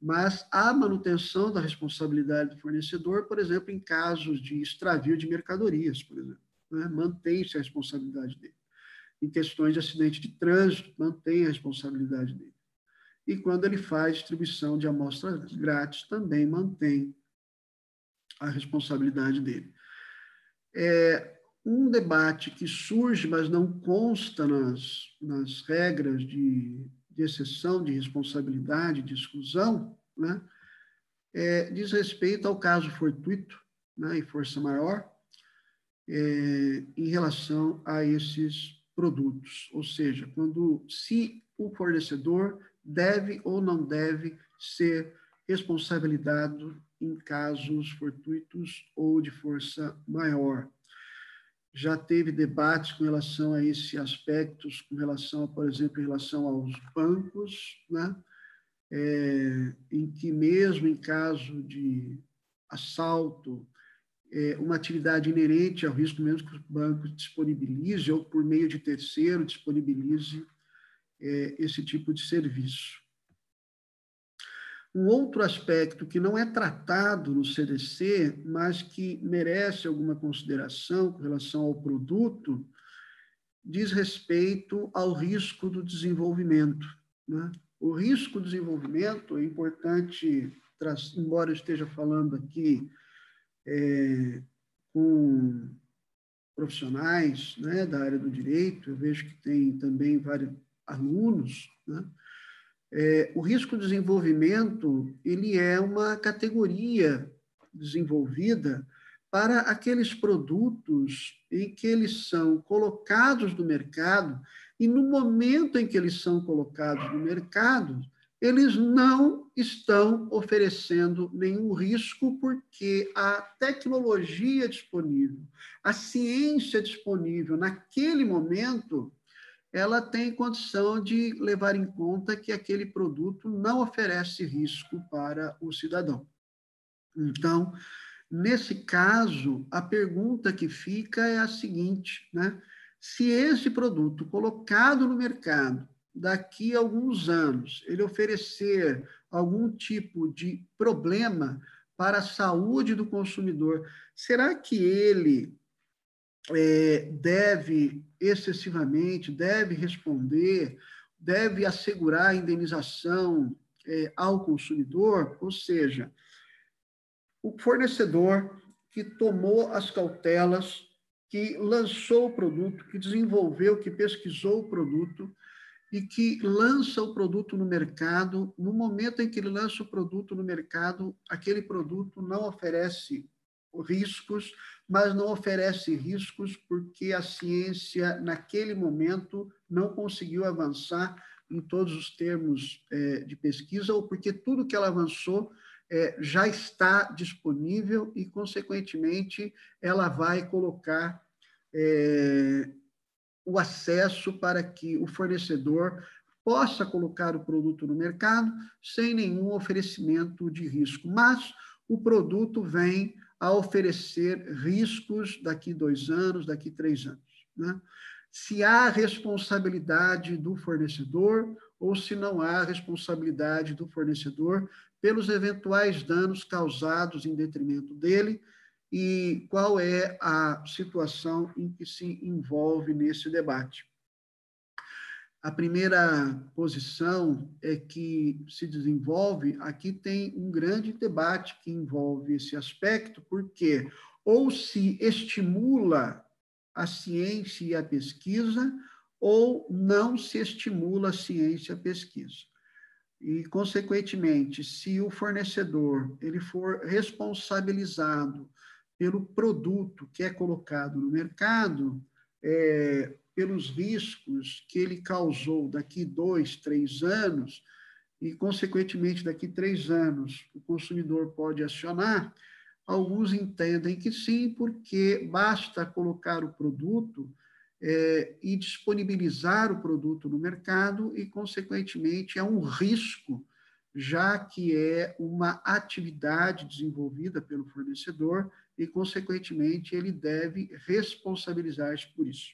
mas a manutenção da responsabilidade do fornecedor, por exemplo, em casos de extravio de mercadorias, por exemplo, né, mantém-se a responsabilidade dele. Em questões de acidente de trânsito, mantém a responsabilidade dele. E quando ele faz distribuição de amostras grátis, também mantém a responsabilidade dele. Um debate que surge, mas não consta nas regras de exceção, de responsabilidade, de exclusão, né, diz respeito ao caso fortuito, né, e força maior, em relação a esses produtos. Ou seja, se o fornecedor deve ou não deve ser responsabilizado em casos fortuitos ou de força maior. Já teve debates com relação a esses aspectos, com relação, por exemplo, em relação aos bancos, né? Em que mesmo em caso de assalto, uma atividade inerente ao risco, mesmo que o banco disponibilize, ou por meio de terceiro disponibilize esse tipo de serviço. Um outro aspecto que não é tratado no CDC, mas que merece alguma consideração com relação ao produto, diz respeito ao risco do desenvolvimento, né? O risco do desenvolvimento é importante, embora eu esteja falando aqui com profissionais, né, da área do direito, eu vejo que tem também vários alunos, né? O risco de desenvolvimento, ele é uma categoria desenvolvida para aqueles produtos em que eles são colocados no mercado e no momento em que eles são colocados no mercado, eles não estão oferecendo nenhum risco porque a tecnologia disponível, a ciência disponível naquele momento, ela tem condição de levar em conta que aquele produto não oferece risco para o cidadão. Então, nesse caso, a pergunta que fica é a seguinte, né? Se esse produto colocado no mercado, daqui a alguns anos, ele oferecer algum tipo de problema para a saúde do consumidor, será que ele deve excessivamente, deve responder, deve assegurar a indenização ao consumidor? Ou seja, o fornecedor que tomou as cautelas, que lançou o produto, que desenvolveu, que pesquisou o produto e que lança o produto no mercado, no momento em que ele lança o produto no mercado, aquele produto não oferece riscos, mas não oferece riscos porque a ciência, naquele momento, não conseguiu avançar em todos os termos de pesquisa, ou porque tudo que ela avançou já está disponível e, consequentemente, ela vai colocar o acesso para que o fornecedor possa colocar o produto no mercado sem nenhum oferecimento de risco. Mas o produto vem a oferecer riscos daqui 2 anos, daqui 3 anos, né? Se há responsabilidade do fornecedor ou se não há responsabilidade do fornecedor pelos eventuais danos causados em detrimento dele e qual é a situação em que se envolve nesse debate. A primeira posição é que se desenvolve, aqui tem um grande debate que envolve esse aspecto, porque ou se estimula a ciência e a pesquisa, ou não se estimula a ciência e a pesquisa. E, consequentemente, se o fornecedor ele for responsabilizado pelo produto que é colocado no mercado, pelos riscos que ele causou daqui 2, 3 anos, e, consequentemente, daqui 3 anos, o consumidor pode acionar, alguns entendem que sim, porque basta colocar o produto e disponibilizar o produto no mercado e, consequentemente, é um risco, já que é uma atividade desenvolvida pelo fornecedor e, consequentemente, ele deve responsabilizar-se por isso.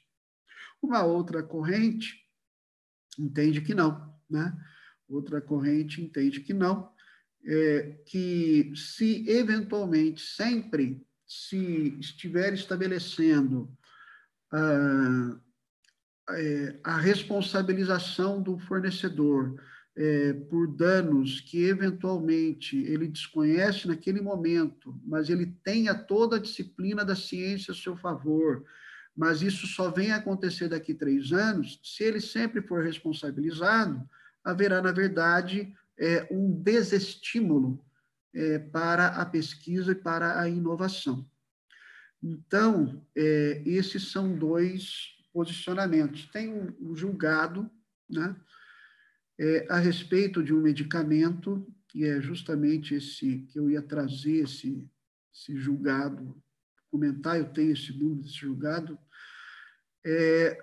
Uma outra corrente entende que não, né? Outra corrente entende que não, que se eventualmente sempre se estiver estabelecendo a responsabilização do fornecedor por danos que eventualmente ele desconhece naquele momento, mas ele tenha toda a disciplina da ciência a seu favor, mas isso só vem a acontecer daqui 3 anos, se ele sempre for responsabilizado, haverá, na verdade, um desestímulo para a pesquisa e para a inovação. Então, esses são 2 posicionamentos. Tem um julgado, né, a respeito de um medicamento, que é justamente esse que eu ia trazer, esse julgado, comentar, eu tenho esse número desse julgado,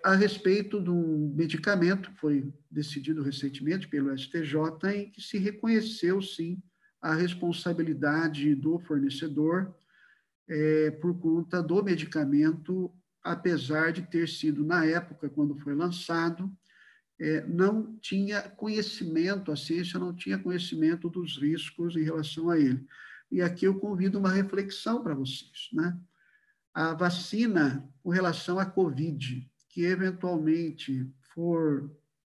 a respeito de um medicamento que foi decidido recentemente pelo STJ, em que se reconheceu, sim, a responsabilidade do fornecedor por conta do medicamento, apesar de ter sido, na época, quando foi lançado, não tinha conhecimento, a ciência não tinha conhecimento dos riscos em relação a ele. E aqui eu convido uma reflexão para vocês, né? A vacina com relação à Covid, que eventualmente for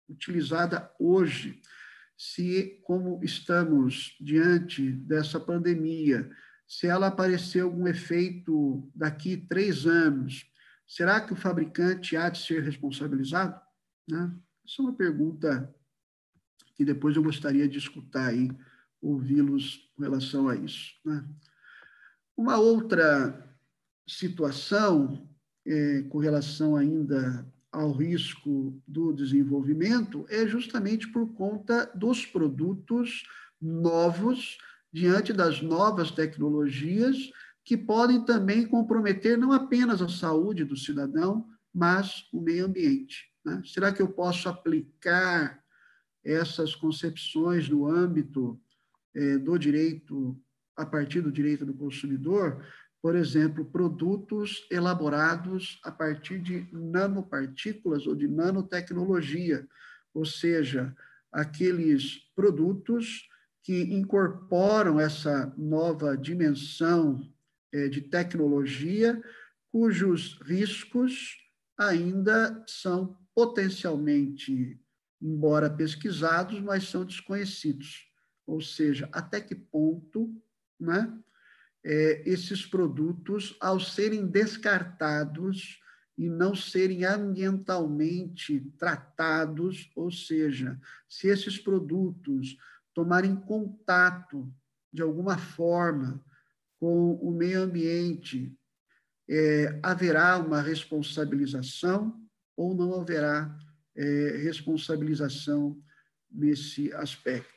utilizada hoje, se, como estamos diante dessa pandemia, se ela aparecer algum efeito daqui 3 anos, será que o fabricante há de ser responsabilizado? Né? Essa é uma pergunta que depois eu gostaria de escutar aí, ouvi-los com relação a isso. Né? Uma outra situação, com relação ainda ao risco do desenvolvimento, é justamente por conta dos produtos novos, diante das novas tecnologias, que podem também comprometer não apenas a saúde do cidadão, mas o meio ambiente. Né? Será que eu posso aplicar essas concepções no âmbito do direito, a partir do direito do consumidor? Por exemplo, produtos elaborados a partir de nanopartículas ou de nanotecnologia, ou seja, aqueles produtos que incorporam essa nova dimensão de tecnologia, cujos riscos ainda são potencialmente, embora pesquisados, mas são desconhecidos. Ou seja, até que ponto, né, esses produtos, ao serem descartados e não serem ambientalmente tratados, ou seja, se esses produtos tomarem contato de alguma forma com o meio ambiente, haverá uma responsabilização ou não haverá responsabilização nesse aspecto.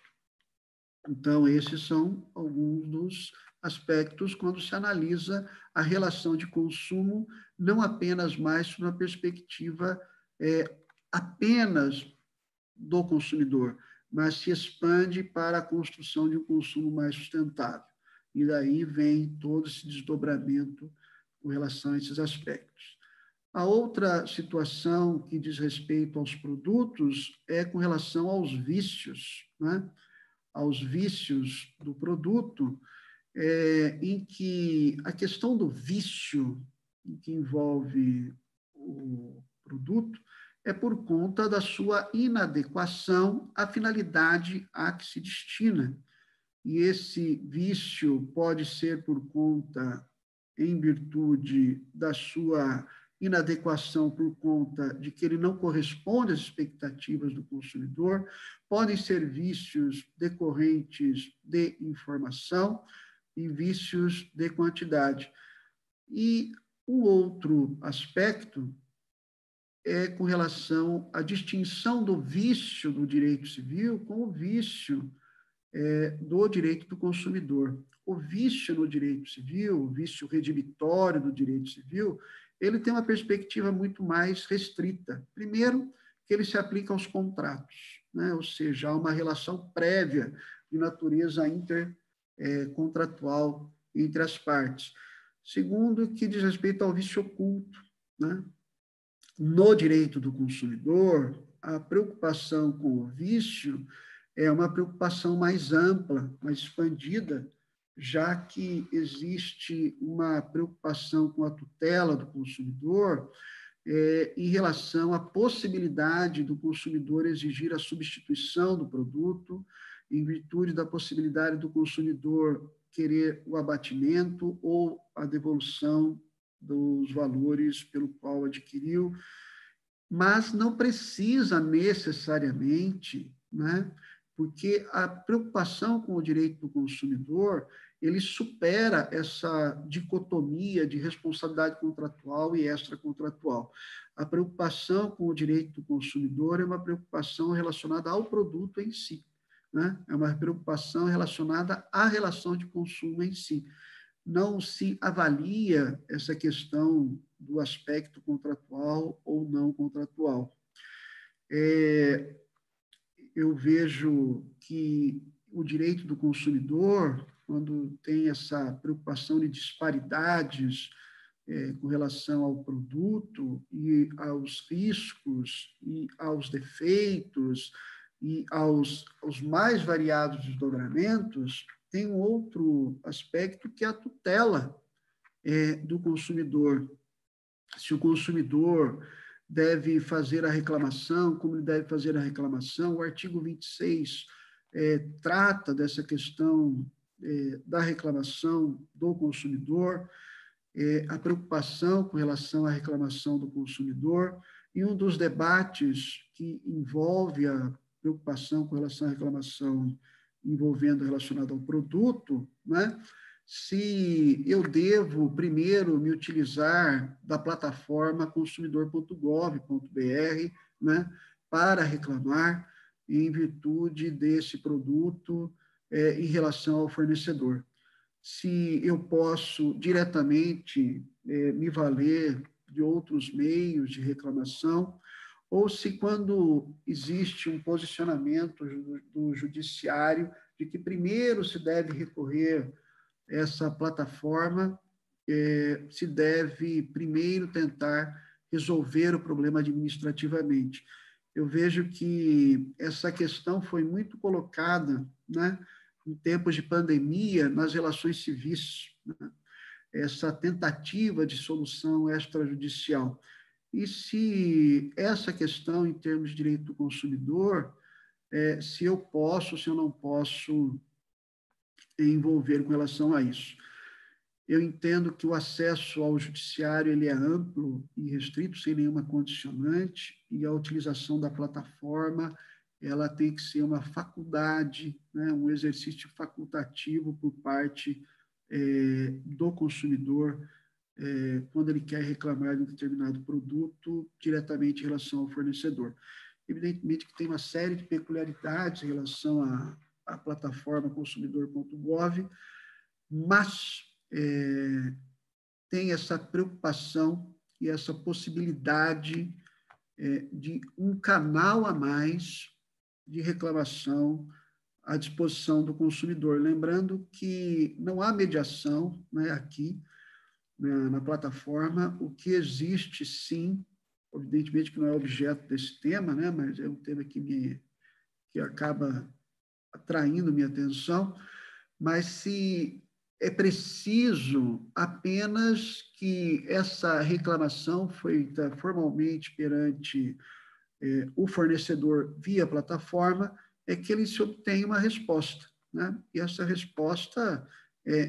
Então, esses são alguns dos aspectos quando se analisa a relação de consumo, não apenas mais na perspectiva apenas do consumidor, mas se expande para a construção de um consumo mais sustentável. E daí vem todo esse desdobramento com relação a esses aspectos. A outra situação que diz respeito aos produtos é com relação aos vícios, né? Aos vícios do produto, em que a questão do vício que envolve o produto é por conta da sua inadequação à finalidade a que se destina. E esse vício pode ser por conta, em virtude da sua inadequação por conta de que ele não corresponde às expectativas do consumidor, podem ser vícios decorrentes de informação e vícios de quantidade. E um outro aspecto é com relação à distinção do vício do direito civil com o vício do direito do consumidor. O vício no direito civil, o vício redibitório do direito civil, ele tem uma perspectiva muito mais restrita. Primeiro, que ele se aplica aos contratos, né? Ou seja, há uma relação prévia de natureza intercontratual entre as partes. Segundo, que diz respeito ao vício oculto, né? No direito do consumidor, a preocupação com o vício é uma preocupação mais ampla, mais expandida, já que existe uma preocupação com a tutela do consumidor em relação à possibilidade do consumidor exigir a substituição do produto, em virtude da possibilidade do consumidor querer o abatimento ou a devolução dos valores pelo qual adquiriu, mas não precisa necessariamente, né? Porque a preocupação com o direito do consumidor, ele supera essa dicotomia de responsabilidade contratual e extracontratual. A preocupação com o direito do consumidor é uma preocupação relacionada ao produto em si, né? É uma preocupação relacionada à relação de consumo em si. Não se avalia essa questão do aspecto contratual ou não contratual. Eu vejo que o direito do consumidor, quando tem essa preocupação de disparidades com relação ao produto e aos riscos e aos defeitos e aos mais variados desdobramentos, tem um outro aspecto que é a tutela do consumidor. Se o consumidor deve fazer a reclamação, como ele deve fazer a reclamação, o artigo 26 trata dessa questão da reclamação do consumidor, a preocupação com relação à reclamação do consumidor, e um dos debates que envolve a preocupação com relação à reclamação envolvendo relacionado ao produto, né? Se eu devo primeiro me utilizar da plataforma consumidor.gov.br, né, para reclamar em virtude desse produto em relação ao fornecedor. Se eu posso diretamente me valer de outros meios de reclamação, ou se quando existe um posicionamento do judiciário de que primeiro se deve recorrer a essa plataforma, se deve primeiro tentar resolver o problema administrativamente. Eu vejo que essa questão foi muito colocada, né, em tempos de pandemia, nas relações civis, né, essa tentativa de solução extrajudicial. E se essa questão, em termos de direito do consumidor, se eu posso, se eu não posso envolver com relação a isso. Eu entendo que o acesso ao judiciário ele é amplo e restrito, sem nenhuma condicionante, e a utilização da plataforma ela tem que ser uma faculdade, né, um exercício facultativo por parte do consumidor, quando ele quer reclamar de um determinado produto diretamente em relação ao fornecedor. Evidentemente que tem uma série de peculiaridades em relação à plataforma consumidor.gov, mas tem essa preocupação e essa possibilidade de um canal a mais de reclamação à disposição do consumidor. Lembrando que não há mediação, né, aqui na plataforma. O que existe, sim, evidentemente que não é objeto desse tema, né, mas é um tema que acaba atraindo minha atenção, mas se é preciso apenas que essa reclamação feita formalmente perante o fornecedor via plataforma, é que ele se obtenha uma resposta, né? E essa resposta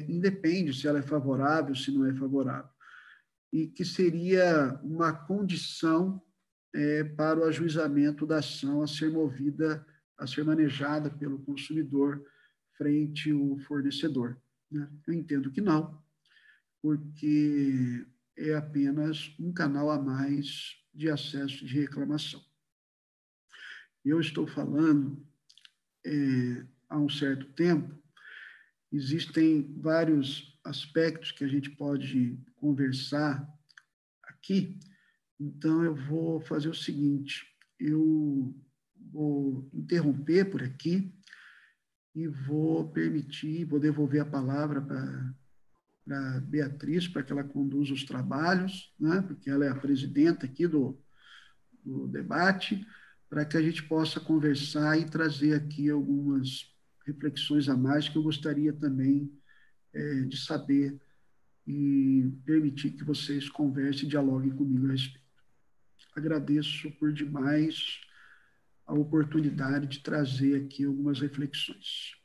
independe se ela é favorável, se não é favorável. e que seria uma condição para o ajuizamento da ação a ser movida, a ser manejada pelo consumidor frente ao fornecedor, né? Eu entendo que não, porque é apenas um canal a mais de acesso de reclamação. Eu estou falando, há um certo tempo, existem vários aspectos que a gente pode conversar aqui, então eu vou fazer o seguinte, eu vou interromper por aqui e vou devolver a palavra para Beatriz, para que ela conduza os trabalhos, né? Porque ela é a presidenta aqui do debate, para que a gente possa conversar e trazer aqui algumas reflexões a mais que eu gostaria também de saber e permitir que vocês conversem e dialoguem comigo a respeito. Agradeço por demais a oportunidade de trazer aqui algumas reflexões.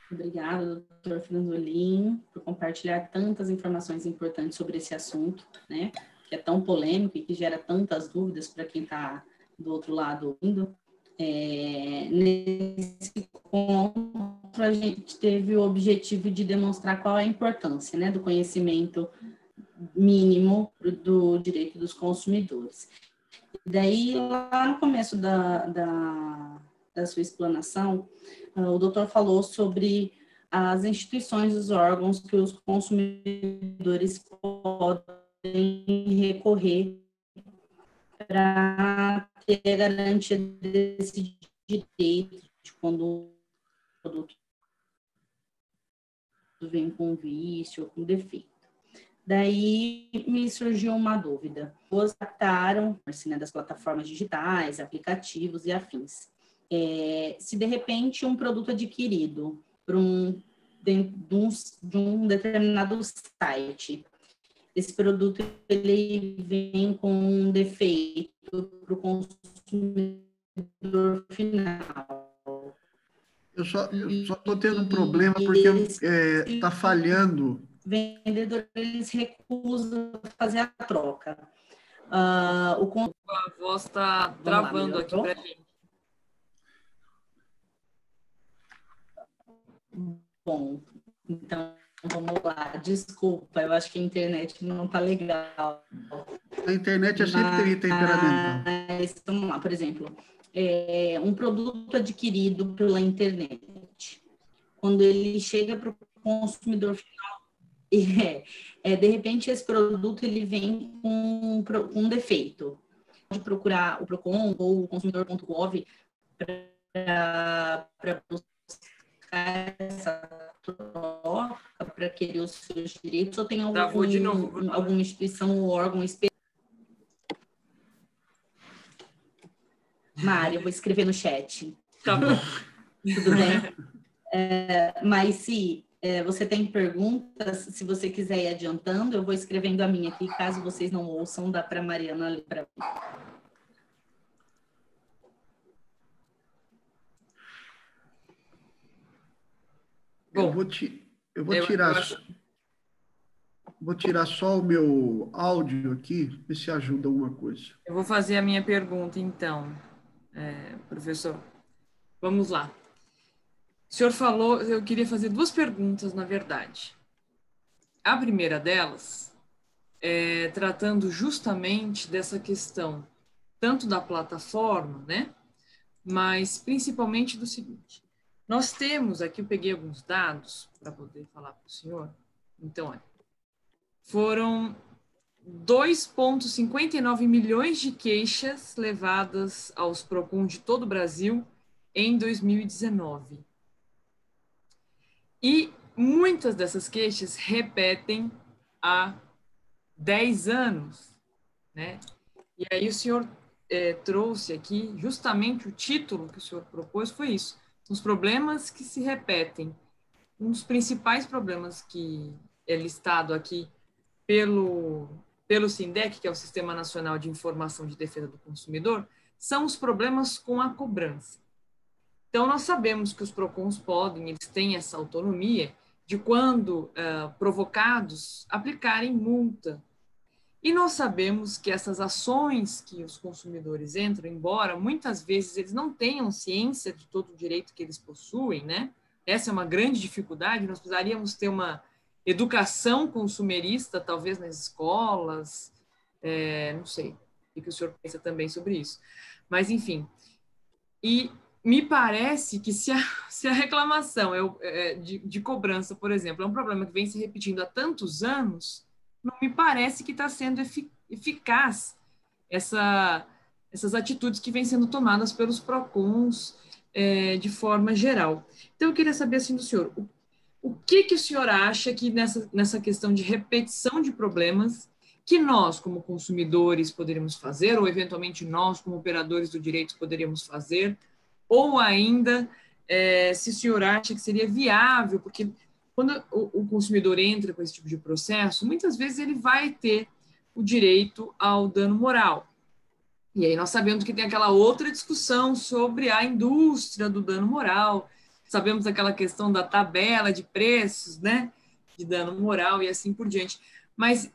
Obrigada, doutor Franzolin, por compartilhar tantas informações importantes sobre esse assunto, né, que é tão polêmico e que gera tantas dúvidas para quem está do outro lado ouvindo. Nesse encontro, a gente teve o objetivo de demonstrar qual é a importância, né, do conhecimento mínimo do direito dos consumidores. E daí, lá no começo da sua explanação, o doutor falou sobre as instituições, os órgãos que os consumidores podem recorrer para ter a garantia desse direito, de quando o produto vem com vício ou com defeito. Daí me surgiu uma dúvida. Os trataram, assim, né, das plataformas digitais, aplicativos e afins. Se de repente um produto adquirido por de um determinado site, esse produto ele vem com um defeito para o consumidor final. Eu só estou tendo um problema porque está falhando. Vendedor, eles recusam fazer a troca. A voz está travando aqui para a gente. Bom, então vamos lá. Desculpa, eu acho que a internet não está legal. A internet é sempre temperamental. Mas, vamos lá, por exemplo, um produto adquirido pela internet, quando ele chega para o consumidor final, de repente esse produto ele vem com um defeito. Pode procurar o Procon ou o consumidor.gov para buscar essa troca, para querer os seus direitos, ou tem alguma instituição ou órgão específico? Mário, eu vou escrever no chat. Tá bom. Tudo bem? Mas se você tem perguntas, se você quiser ir adiantando, eu vou escrevendo a minha aqui. Caso vocês não ouçam, dá para a Mariana ler para mim. Bom, eu vou tirar só o meu áudio aqui, ver se ajuda alguma coisa. Eu vou fazer a minha pergunta, então, professor. Vamos lá. O senhor falou, eu queria fazer duas perguntas, na verdade. A primeira delas é tratando justamente dessa questão, tanto da plataforma, né, mas principalmente do seguinte. Nós temos aqui, eu peguei alguns dados para poder falar para o senhor. Então, olha, foram 2,59 milhões de queixas levadas aos PROCON de todo o Brasil em 2019. E muitas dessas queixas repetem há 10 anos, né? E aí o senhor trouxe aqui, justamente o título que o senhor propôs foi isso, os problemas que se repetem. Um dos principais problemas que é listado aqui pelo SINDEC, que é o Sistema Nacional de Informação de Defesa do Consumidor, são os problemas com a cobrança. Então, nós sabemos que os PROCONs podem, eles têm essa autonomia de, quando provocados, aplicarem multa. E nós sabemos que essas ações que os consumidores entram, embora muitas vezes eles não tenham ciência de todo o direito que eles possuem, né? Essa é uma grande dificuldade, nós precisaríamos ter uma educação consumerista, talvez nas escolas, não sei o que o senhor pensa também sobre isso. Mas, enfim, e me parece que se a reclamação de cobrança, por exemplo, é um problema que vem se repetindo há tantos anos, não me parece que está sendo eficaz essas atitudes que vêm sendo tomadas pelos PROCONs de forma geral. Então, eu queria saber assim do senhor, o que o senhor acha que nessa questão de repetição de problemas que nós, como consumidores, poderíamos fazer, ou eventualmente nós, como operadores do direito, poderíamos fazer, ou ainda se o senhor acha que seria viável, porque quando o consumidor entra com esse tipo de processo, muitas vezes ele vai ter o direito ao dano moral. E aí nós sabemos que tem aquela outra discussão sobre a indústria do dano moral, sabemos aquela questão da tabela de preços, né, de dano moral e assim por diante. Mas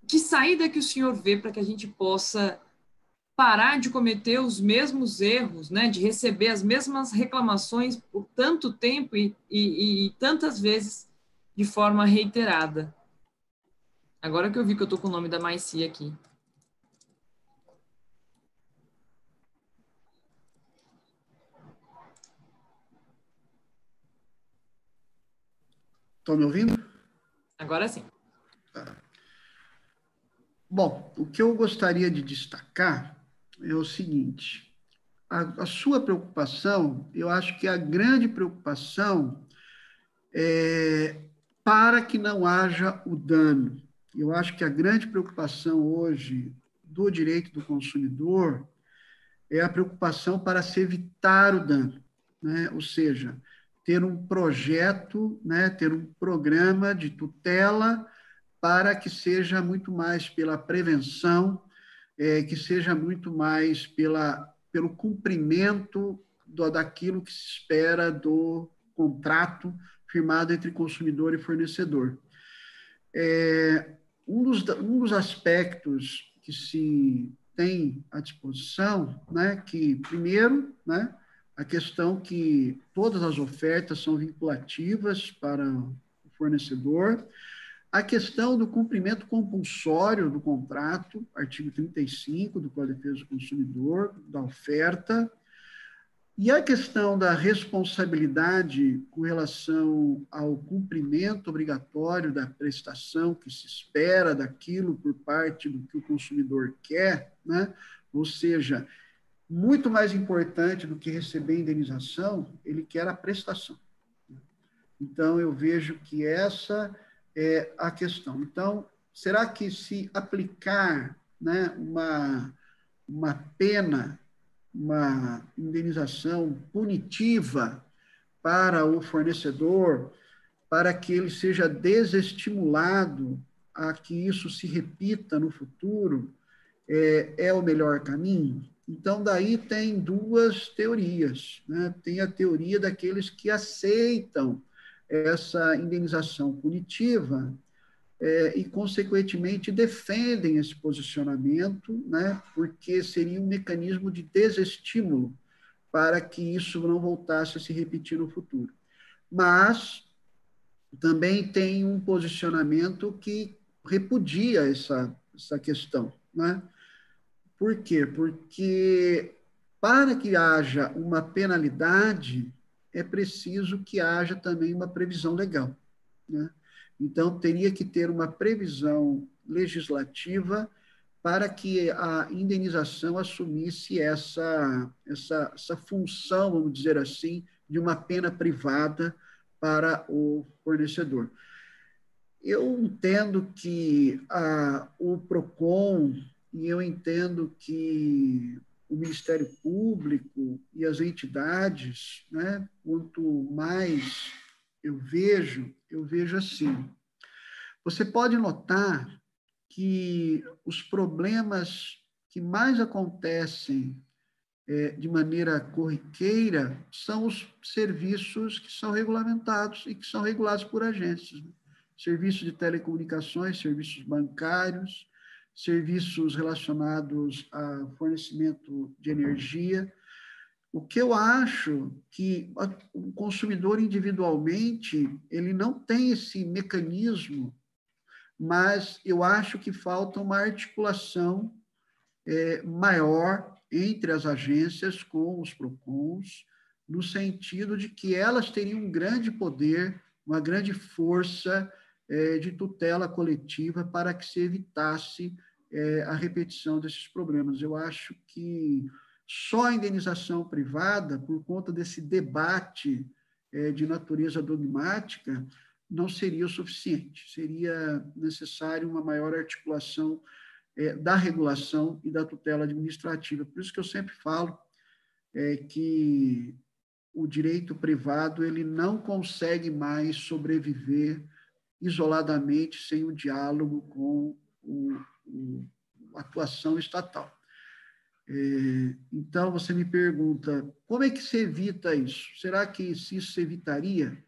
que saída que o senhor vê para que a gente possa parar de cometer os mesmos erros, né, de receber as mesmas reclamações por tanto tempo e tantas vezes de forma reiterada? Agora que eu vi que eu estou com o nome da Maici aqui. Estão me ouvindo? Agora sim. Tá. Bom, o que eu gostaria de destacar é o seguinte: a sua preocupação, eu acho que a grande preocupação é para que não haja o dano. Eu acho que a grande preocupação hoje do direito do consumidor é a preocupação para se evitar o dano, né? Ou seja, ter um projeto, né? Ter um programa de tutela para que seja muito mais pela prevenção, que seja muito mais pelo cumprimento daquilo que se espera do contrato firmado entre consumidor e fornecedor. Um dos aspectos que se tem à disposição, né, que, primeiro, né, a questão que todas as ofertas são vinculativas para o fornecedor, a questão do cumprimento compulsório do contrato, artigo 35 do Código de Defesa do Consumidor, da oferta, e a questão da responsabilidade com relação ao cumprimento obrigatório da prestação que se espera daquilo por parte do que o consumidor quer, né? Ou seja, muito mais importante do que receber indenização, ele quer a prestação. Então, eu vejo que essa é a questão. Então, será que se aplicar, né, uma pena, uma indenização punitiva para o fornecedor, para que ele seja desestimulado a que isso se repita no futuro, é o melhor caminho? Então, daí tem duas teorias, né? Tem a teoria daqueles que aceitam essa indenização punitiva e, consequentemente, defendem esse posicionamento, né? Porque seria um mecanismo de desestímulo para que isso não voltasse a se repetir no futuro. Mas também tem um posicionamento que repudia essa questão, né? Por quê? Porque para que haja uma penalidade, é preciso que haja também uma previsão legal, né? Então, teria que ter uma previsão legislativa para que a indenização assumisse essa função, vamos dizer assim, de uma pena privada para o fornecedor. Eu entendo que o PROCON e eu entendo que o Ministério Público e as entidades, né, quanto mais eu vejo assim. Você pode notar que os problemas que mais acontecem de maneira corriqueira, são os serviços que são regulamentados e que são regulados por agências, né? Serviços de telecomunicações, serviços bancários, serviços relacionados a fornecimento de energia. O que eu acho que o consumidor individualmente, ele não tem esse mecanismo, mas eu acho que falta uma articulação maior entre as agências com os PROCONs, no sentido de que elas teriam um grande poder, uma grande força de tutela coletiva para que se evitasse a repetição desses problemas. Eu acho que só a indenização privada, por conta desse debate de natureza dogmática, não seria o suficiente. Seria necessário uma maior articulação da regulação e da tutela administrativa. Por isso que eu sempre falo que o direito privado ele não consegue mais sobreviver isoladamente, sem o diálogo com a atuação estatal. Então, você me pergunta, como é que se evita isso? Será que se isso se evitaria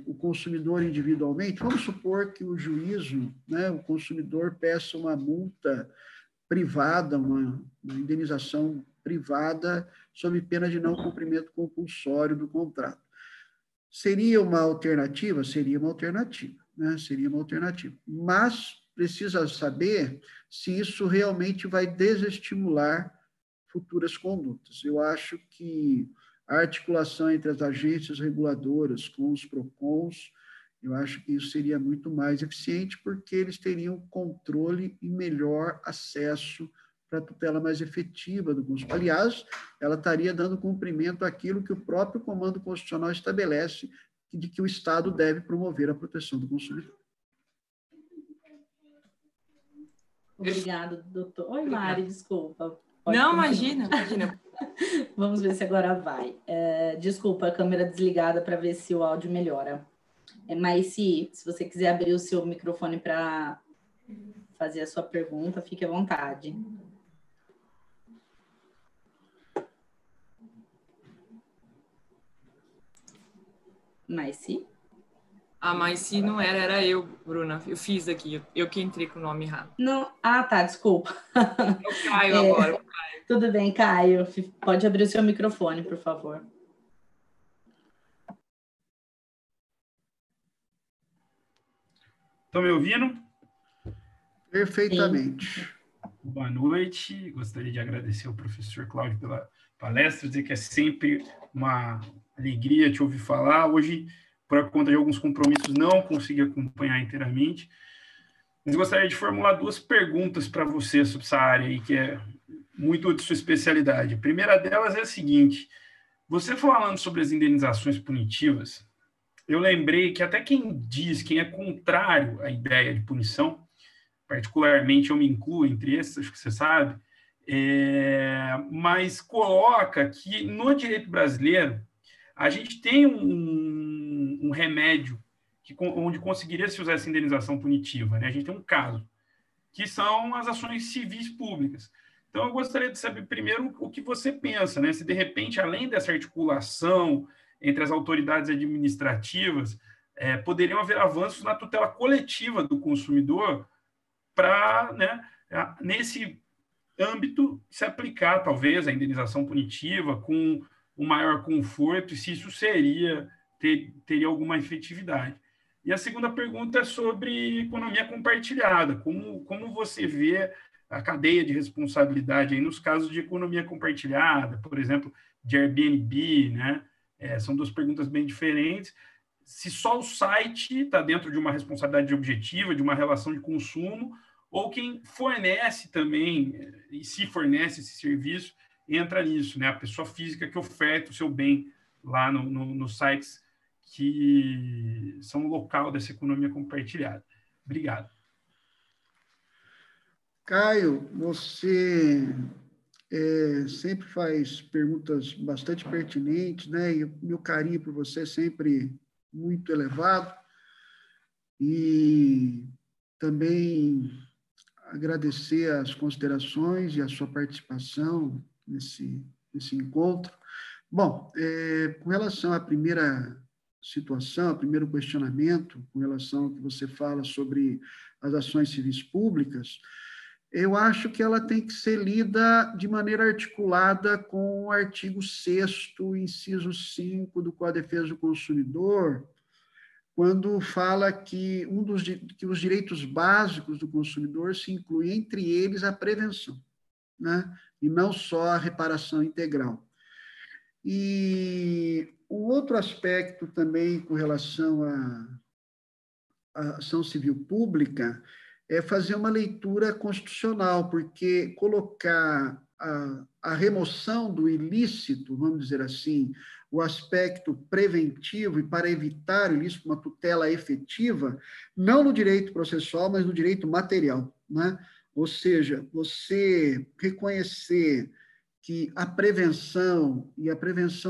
o consumidor individualmente? Vamos supor que o juízo, né, o consumidor peça uma multa privada, uma indenização privada, sob pena de não cumprimento compulsório do contrato. Seria uma alternativa? Seria uma alternativa, né? Seria uma alternativa. Mas precisa saber se isso realmente vai desestimular futuras condutas. Eu acho que a articulação entre as agências reguladoras com os PROCONs, eu acho que isso seria muito mais eficiente, porque eles teriam controle e melhor acesso para a tutela mais efetiva do consumidor. Aliás, ela estaria dando cumprimento àquilo que o próprio Comando Constitucional estabelece, de que o Estado deve promover a proteção do consumidor. Obrigada, doutor. Oi, Mari, desculpa. Não, imagina. Vamos ver se agora vai. Desculpa, a câmera desligada para ver se o áudio melhora. Mas se você quiser abrir o seu microfone para fazer a sua pergunta, fique à vontade. Maici? A Maici não era eu, Bruna. Eu fiz aqui, eu que entrei com o nome errado. Não, tá, desculpa. Eu Caio agora. Caio. Tudo bem, Caio. Pode abrir o seu microfone, por favor. Estão me ouvindo? Perfeitamente. Sim. Boa noite. Gostaria de agradecer ao professor Cláudio pela palestra, dizer que é sempre uma alegria te ouvir falar. Hoje, por conta de alguns compromissos, não consegui acompanhar inteiramente, mas gostaria de formular duas perguntas para você sobre essa área aí, que é muito de sua especialidade. A primeira delas é a seguinte: você falando sobre as indenizações punitivas, eu lembrei que até quem é contrário à ideia de punição, particularmente eu me incluo entre esses, acho que você sabe, mas coloca que no direito brasileiro a gente tem um remédio onde conseguiria se usar essa indenização punitiva, né? A gente tem um caso, que são as ações civis públicas. Então, eu gostaria de saber primeiro o que você pensa, né? Se, de repente, além dessa articulação entre as autoridades administrativas, poderiam haver avanços na tutela coletiva do consumidor para, né, nesse âmbito, se aplicar, talvez, a indenização punitiva com um maior conforto, e se isso teria alguma efetividade. E a segunda pergunta é sobre economia compartilhada. Como você vê a cadeia de responsabilidade aí nos casos de economia compartilhada, por exemplo, de Airbnb, né? São duas perguntas bem diferentes. Se só o site está dentro de uma responsabilidade objetiva, de uma relação de consumo, ou quem fornece também, e se fornece esse serviço, entra nisso, né? A pessoa física que oferta o seu bem lá nos sites que são o local dessa economia compartilhada. Obrigado. Caio, você sempre faz perguntas bastante pertinentes, né? E o meu carinho por você é sempre muito elevado. E também agradecer as considerações e a sua participação nesse encontro. Bom, com relação à primeira situação, ao primeiro questionamento, com relação ao que você fala sobre as ações civis públicas, eu acho que ela tem que ser lida de maneira articulada com o artigo 6º, inciso 5 do Código de Defesa do Consumidor, quando fala que que os direitos básicos do consumidor se inclui entre eles a prevenção, né? E não só a reparação integral. E um outro aspecto também com relação à ação civil pública é fazer uma leitura constitucional, porque colocar a remoção do ilícito, vamos dizer assim, o aspecto preventivo e para evitar o ilícito, uma tutela efetiva, não no direito processual, mas no direito material, né? Ou seja, você reconhecer que a prevenção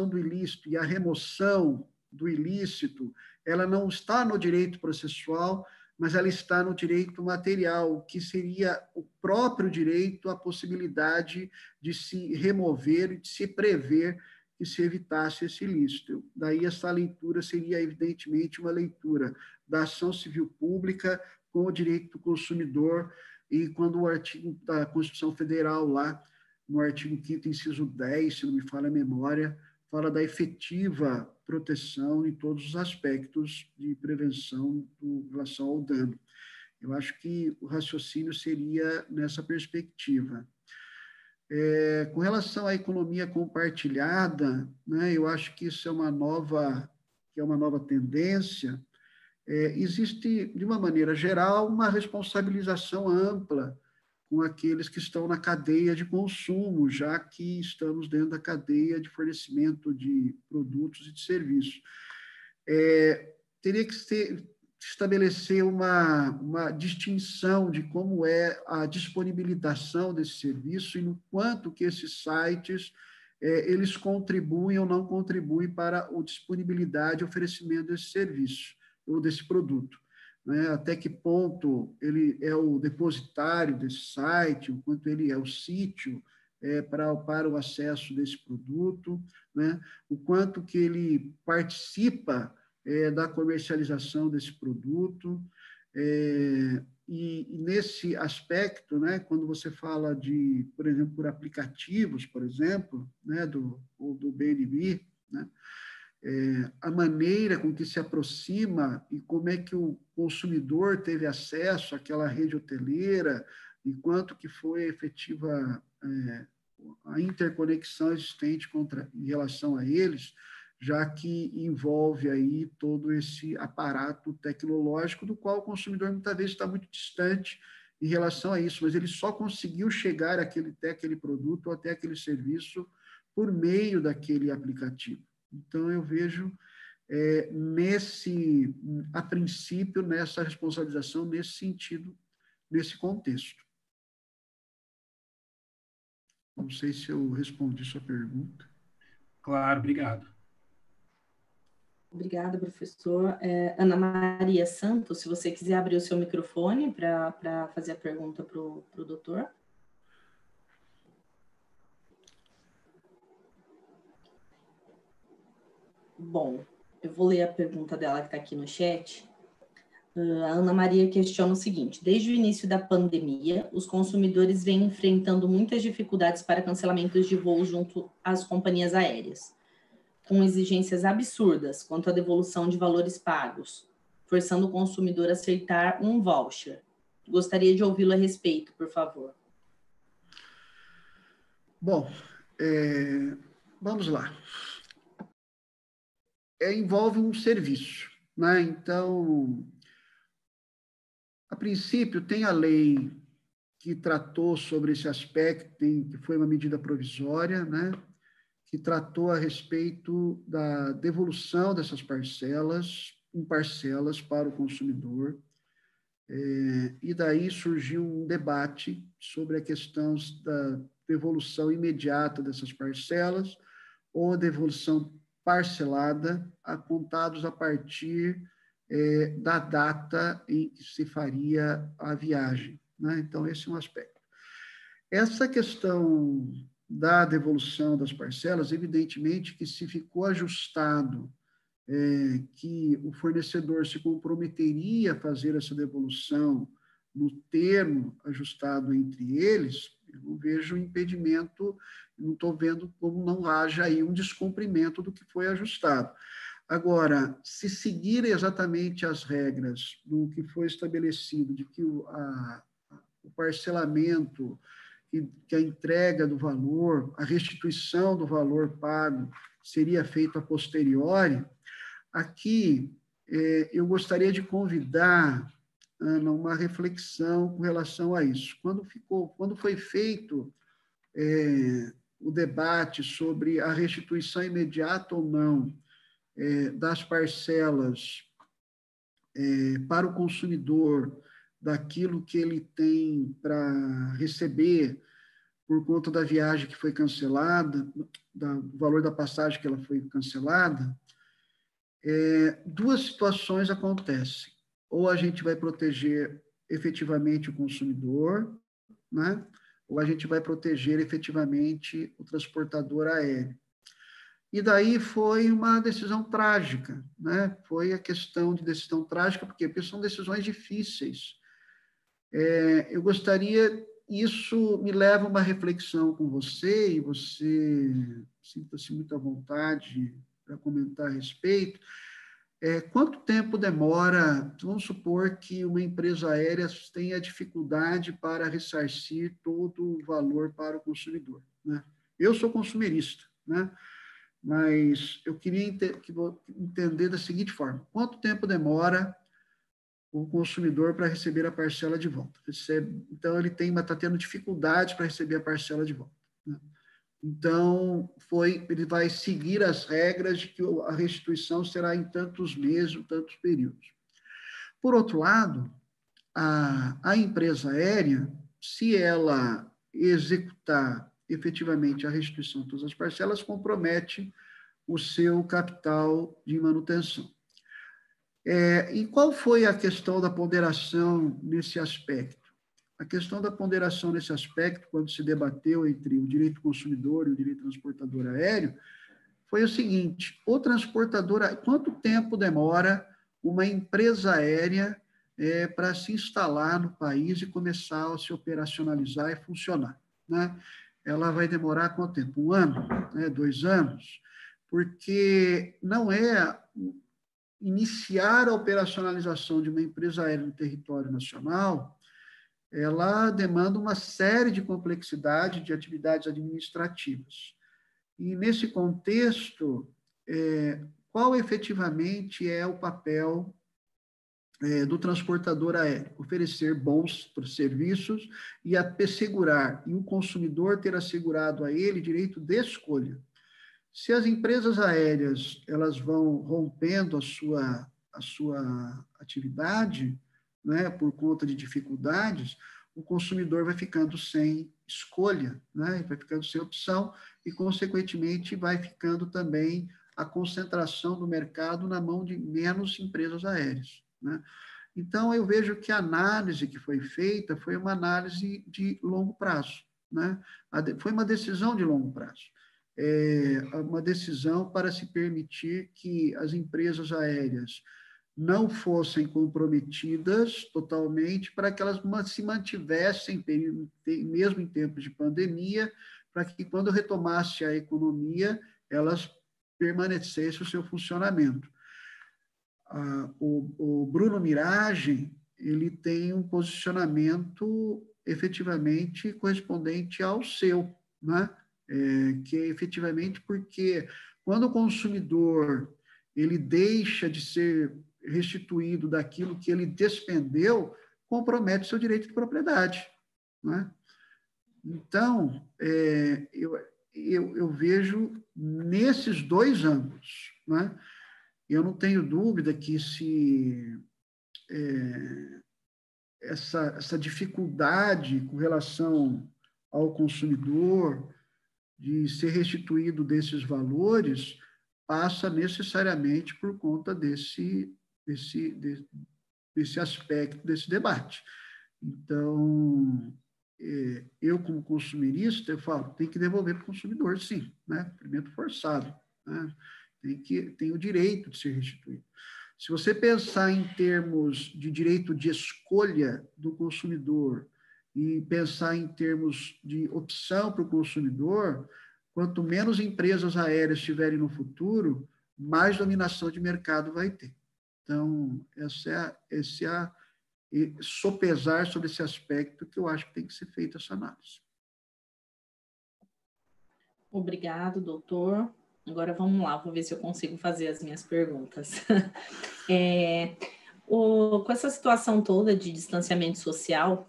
do ilícito e a remoção do ilícito, ela não está no direito processual, mas ela está no direito material, que seria o próprio direito, a possibilidade de se remover e de se prever que se evitasse esse ilícito. Daí essa leitura seria, evidentemente, uma leitura da ação civil pública com o direito do consumidor, e quando o artigo da Constituição Federal, lá no artigo 5º, inciso 10, se não me falha a memória, fala da efetiva proteção em todos os aspectos de prevenção em relação ao dano. Eu acho que o raciocínio seria nessa perspectiva. Com relação à economia compartilhada, né, eu acho que isso é uma nova tendência. Existe, de uma maneira geral, uma responsabilização ampla com aqueles que estão na cadeia de consumo, já que estamos dentro da cadeia de fornecimento de produtos e de serviços. Teria que estabelecer uma distinção de como é a disponibilização desse serviço e no quanto que esses sites eles contribuem ou não contribuem para a disponibilidade e oferecimento desse serviço ou desse produto. Né? Até que ponto ele é o depositário desse site, o quanto ele é o sítio para o acesso desse produto, né? O quanto que ele participa da comercialização desse produto. E nesse aspecto, né, quando você fala de, por exemplo, por aplicativos, por exemplo, né, do BNB, né, a maneira com que se aproxima e como é que o consumidor teve acesso àquela rede hoteleira e quanto que foi efetiva a interconexão existente em relação a eles, já que envolve aí todo esse aparato tecnológico do qual o consumidor muitas vezes está muito distante em relação a isso, mas ele só conseguiu chegar até aquele produto ou até aquele serviço por meio daquele aplicativo. Então, eu vejo a princípio, nessa responsabilização, nesse sentido, nesse contexto. Não sei se eu respondi sua pergunta. Claro, obrigado. Obrigada, professor. Ana Maria Santos, se você quiser abrir o seu microfone para fazer a pergunta para o doutor. Bom, eu vou ler a pergunta dela que está aqui no chat. A Ana Maria questiona o seguinte: desde o início da pandemia, os consumidores vêm enfrentando muitas dificuldades para cancelamentos de voos junto às companhias aéreas, com exigências absurdas quanto à devolução de valores pagos, forçando o consumidor a aceitar um voucher. Gostaria de ouvi-lo a respeito, por favor. Bom, vamos lá. Envolve um serviço, né? Então, a princípio, tem a lei que tratou sobre esse aspecto, que foi uma medida provisória, né? Que tratou a respeito da devolução dessas parcelas, em parcelas para o consumidor. E daí surgiu um debate sobre a questão da devolução imediata dessas parcelas ou devolução parcelada, contados a partir da data em que se faria a viagem, né? Então, esse é um aspecto. Essa questão da devolução das parcelas, evidentemente que se ficou ajustado que o fornecedor se comprometeria a fazer essa devolução no termo ajustado entre eles, eu não vejo impedimento, não estou vendo como não haja aí um descumprimento do que foi ajustado. Agora, se seguir exatamente as regras do que foi estabelecido, de que o parcelamento, que a entrega do valor, a restituição do valor pago seria feita a posteriori, aqui eu gostaria de convidar, Ana, uma reflexão com relação a isso. Quando foi feito o debate sobre a restituição imediata ou não das parcelas para o consumidor daquilo que ele tem para receber por conta da viagem que foi cancelada, do valor da passagem que ela foi cancelada, duas situações acontecem. Ou a gente vai proteger efetivamente o consumidor, né? Ou a gente vai proteger efetivamente o transportador aéreo. E daí foi uma decisão trágica, né? Foi a questão de decisão trágica, porque são decisões difíceis. Eu gostaria, isso me leva a uma reflexão com você, e você sinta-se muito à vontade para comentar a respeito. Quanto tempo demora, vamos supor que uma empresa aérea tenha dificuldade para ressarcir todo o valor para o consumidor, né? Eu sou consumerista, né? Mas eu queria entender da seguinte forma: quanto tempo demora o consumidor para receber a parcela de volta? Então, ele está tendo dificuldade para receber a parcela de volta, né? Então, ele vai seguir as regras de que a restituição será em tantos meses, ou tantos períodos. Por outro lado, a empresa aérea, se ela executar efetivamente a restituição de todas as parcelas, compromete o seu capital de manutenção. E qual foi a questão da ponderação nesse aspecto? A questão da ponderação nesse aspecto, quando se debateu entre o direito do consumidor e o direito transportador aéreo, foi o seguinte: o transportador, quanto tempo demora uma empresa aérea para se instalar no país e começar a se operacionalizar e funcionar, né? Ela vai demorar quanto tempo? 1 ano? 2 anos? Porque não é iniciar a operacionalização de uma empresa aérea no território nacional, ela demanda uma série de complexidade de atividades administrativas. E, nesse contexto, qual efetivamente é o papel do transportador aéreo? Oferecer bons serviços e assegurar, e o consumidor ter assegurado a ele direito de escolha. Se as empresas aéreas elas vão rompendo a sua atividade, né, por conta de dificuldades, o consumidor vai ficando sem escolha, né, vai ficando sem opção e, consequentemente, vai ficando também a concentração do mercado na mão de menos empresas aéreas, né? Então, eu vejo que a análise que foi feita foi uma análise de longo prazo, né? Foi uma decisão de longo prazo. Uma decisão para se permitir que as empresas aéreas não fossem comprometidas totalmente, para que elas se mantivessem, mesmo em tempos de pandemia, para que, quando retomasse a economia, elas permanecessem o seu funcionamento. O Bruno Miragem, ele tem um posicionamento efetivamente correspondente ao seu, né? Que é efetivamente porque, quando o consumidor ele deixa de ser restituído daquilo que ele despendeu, compromete o seu direito de propriedade, né? Então, eu vejo nesses 2 âmbitos, né? Eu não tenho dúvida que essa dificuldade com relação ao consumidor de ser restituído desses valores passa necessariamente por conta desse aspecto, desse debate. Então, eu, como consumirista, eu falo, tem que devolver para o consumidor, sim, né? Suprimento forçado, né? Tem o direito de ser restituído. Se você pensar em termos de direito de escolha do consumidor e pensar em termos de opção para o consumidor, quanto menos empresas aéreas tiverem no futuro, mais dominação de mercado vai ter. Então, esse é sopesar sobre esse aspecto que eu acho que tem que ser feita essa análise. Obrigado, doutor. Agora vamos lá, vou ver se eu consigo fazer as minhas perguntas. Com essa situação toda de distanciamento social,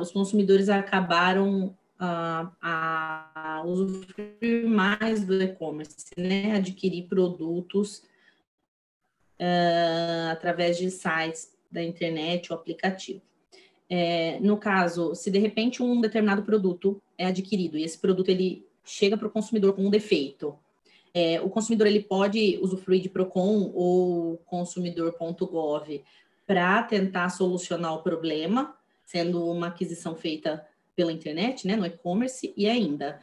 os consumidores acabaram a usufruir mais do e-commerce, né? Adquirir produtos através de sites da internet ou aplicativo. No caso, se de repente um determinado produto é adquirido e esse produto ele chega para o consumidor com um defeito, o consumidor ele pode usufruir de Procon ou consumidor.gov para tentar solucionar o problema, sendo uma aquisição feita pela internet, né, no e-commerce, e ainda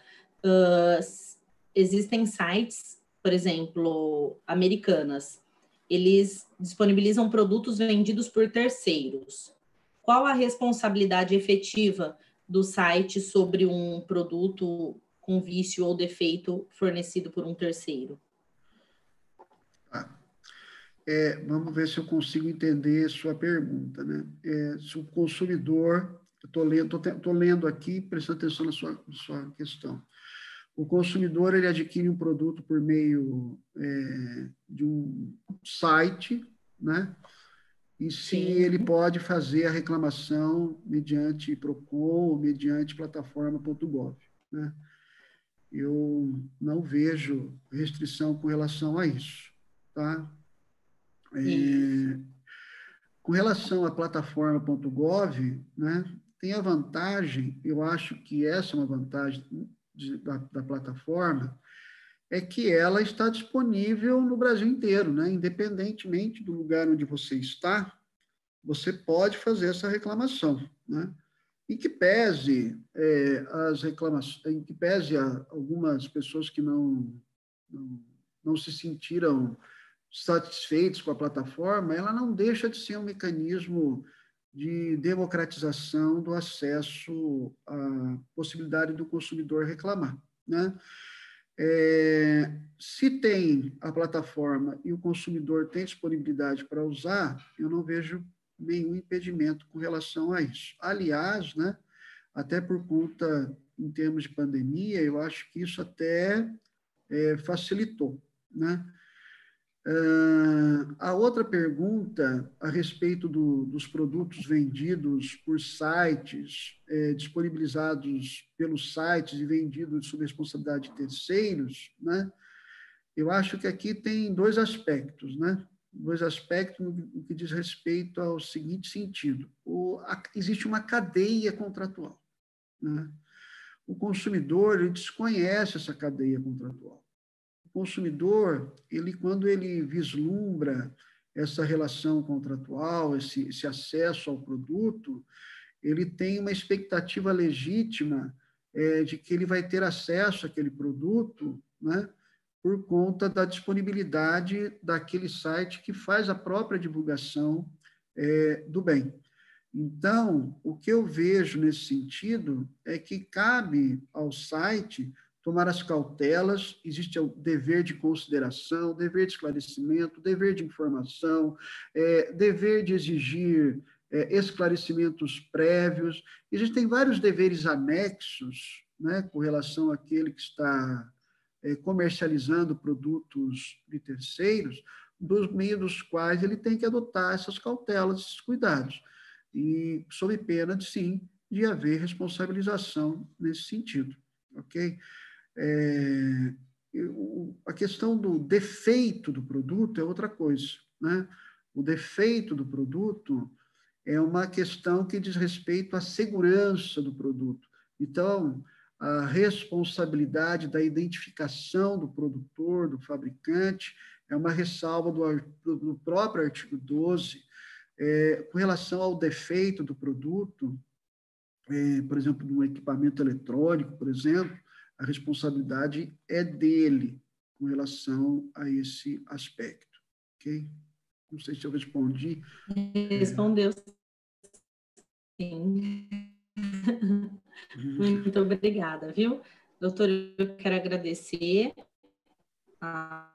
existem sites, por exemplo, Americanas, eles disponibilizam produtos vendidos por terceiros. Qual a responsabilidade efetiva do site sobre um produto com vício ou defeito fornecido por um terceiro? Vamos ver se eu consigo entender sua pergunta, né? Se o consumidor, eu estou lendo aqui, prestando atenção na sua questão. O consumidor ele adquire um produto por meio de um site, né? E se ele pode fazer a reclamação mediante Procon ou mediante plataforma.gov, né? Eu não vejo restrição com relação a isso, tá? Com relação à plataforma.gov, né, tem a vantagem, eu acho que essa é uma vantagem da plataforma, é que ela está disponível no Brasil inteiro, né? Independentemente do lugar onde você está, você pode fazer essa reclamação, né? Em que pese as reclamações, em que pese algumas pessoas que não se sentiram satisfeitos com a plataforma, ela não deixa de ser um mecanismo de democratização do acesso à possibilidade do consumidor reclamar, né? Se tem a plataforma e o consumidor tem disponibilidade para usar, eu não vejo nenhum impedimento com relação a isso. Aliás, né, até por conta, em termos de pandemia, eu acho que isso até facilitou, né? A outra pergunta a respeito dos produtos vendidos por sites, disponibilizados pelos sites e vendidos sob responsabilidade de terceiros, né? Eu acho que aqui tem dois aspectos, né? Dois aspectos no que diz respeito ao seguinte sentido. Existe uma cadeia contratual, né? O consumidor ele desconhece essa cadeia contratual. O consumidor, quando ele vislumbra essa relação contratual, esse acesso ao produto, ele tem uma expectativa legítima de que ele vai ter acesso àquele produto, né, por conta da disponibilidade daquele site que faz a própria divulgação do bem. Então, o que eu vejo nesse sentido é que cabe ao site tomar as cautelas, existe o dever de consideração, dever de esclarecimento, dever de informação, dever de exigir esclarecimentos prévios. Existem vários deveres anexos, né, com relação àquele que está comercializando produtos de terceiros, por meio dos quais ele tem que adotar essas cautelas, esses cuidados, e sob pena, sim, de haver responsabilização nesse sentido, ok? A questão do defeito do produto é outra coisa, né? O defeito do produto é uma questão que diz respeito à segurança do produto. Então, a responsabilidade da identificação do produtor, do fabricante, é uma ressalva do próprio artigo 12, com relação ao defeito do produto. por exemplo, de um equipamento eletrônico, por exemplo, a responsabilidade é dele com relação a esse aspecto, ok? Não sei se eu respondi. Respondeu, sim. Muito obrigada, viu? Doutor, eu quero agradecer a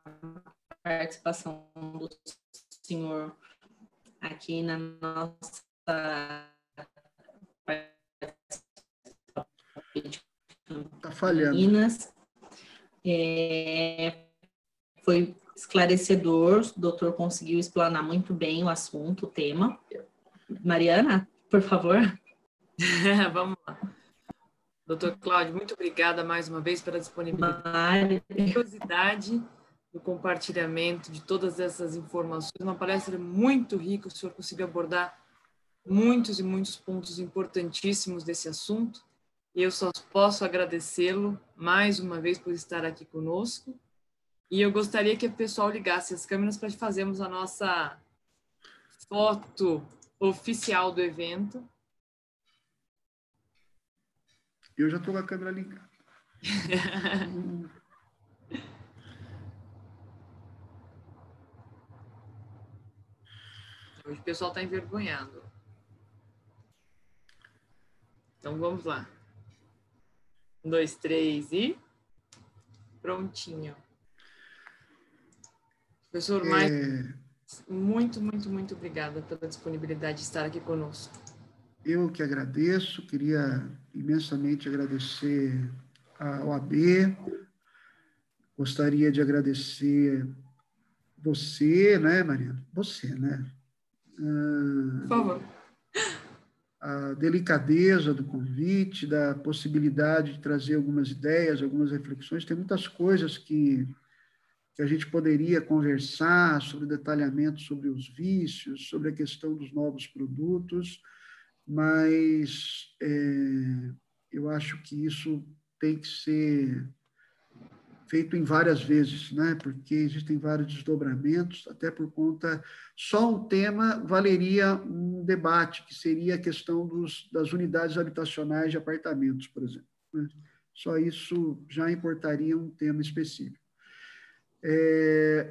participação do senhor aqui na nossa Está falhando. Minas. Foi esclarecedor, o doutor conseguiu explanar muito bem o assunto, o tema. Mariana, por favor. Vamos lá. Doutor Cláudio, muito obrigada mais uma vez pela disponibilidade, curiosidade do compartilhamento de todas essas informações. Uma palestra muito rica, o senhor conseguiu abordar muitos e muitos pontos importantíssimos desse assunto. E eu só posso agradecê-lo mais uma vez por estar aqui conosco. E eu gostaria que o pessoal ligasse as câmeras para fazermos a nossa foto oficial do evento. Eu já estou com a câmera ligada. Hoje o pessoal está envergonhado. Então, vamos lá. 1, 2, 3 e... prontinho. Professor, muito, muito, muito obrigada pela disponibilidade de estar aqui conosco. Eu que agradeço, queria imensamente agradecer a OAB, gostaria de agradecer você, né, Mariana? Você, né? Por favor. A delicadeza do convite, da possibilidade de trazer algumas ideias, algumas reflexões. Tem muitas coisas que a gente poderia conversar sobre detalhamento sobre os vícios, sobre a questão dos novos produtos, mas eu acho que isso tem que ser feito em várias vezes, né? Porque existem vários desdobramentos, até por conta... Só um tema valeria um debate, que seria a questão das unidades habitacionais de apartamentos, por exemplo, né? Só isso já importaria um tema específico.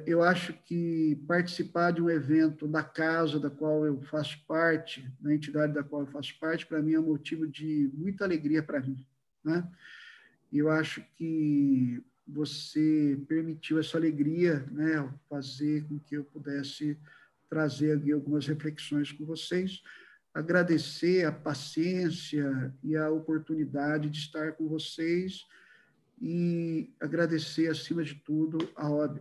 Eu acho que participar de um evento da casa da qual eu faço parte, da entidade da qual eu faço parte, para mim é um motivo de muita alegria para mim, né? E eu acho que você permitiu essa alegria, né, fazer com que eu pudesse trazer aqui algumas reflexões com vocês, agradecer a paciência e a oportunidade de estar com vocês e agradecer, acima de tudo, a OAB.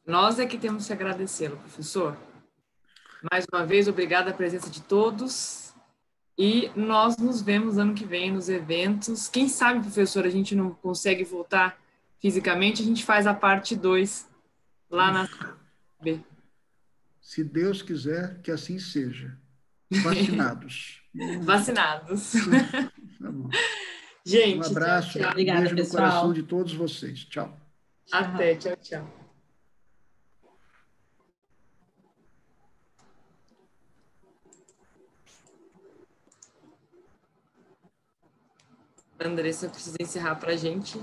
Nós é que temos que agradecê-lo, professor. Mais uma vez, obrigada a presença de todos. E nós nos vemos ano que vem nos eventos. Quem sabe, professor, a gente não consegue voltar fisicamente, a gente faz a parte 2 lá na B. Se Deus quiser, que assim seja. Vacinados. Vacinados. Tá bom. Gente, um abraço, tchau, tchau. Obrigada, beijo pessoal. no coração de todos vocês. Tchau. Até, tchau, tchau. Andressa precisa encerrar para a gente.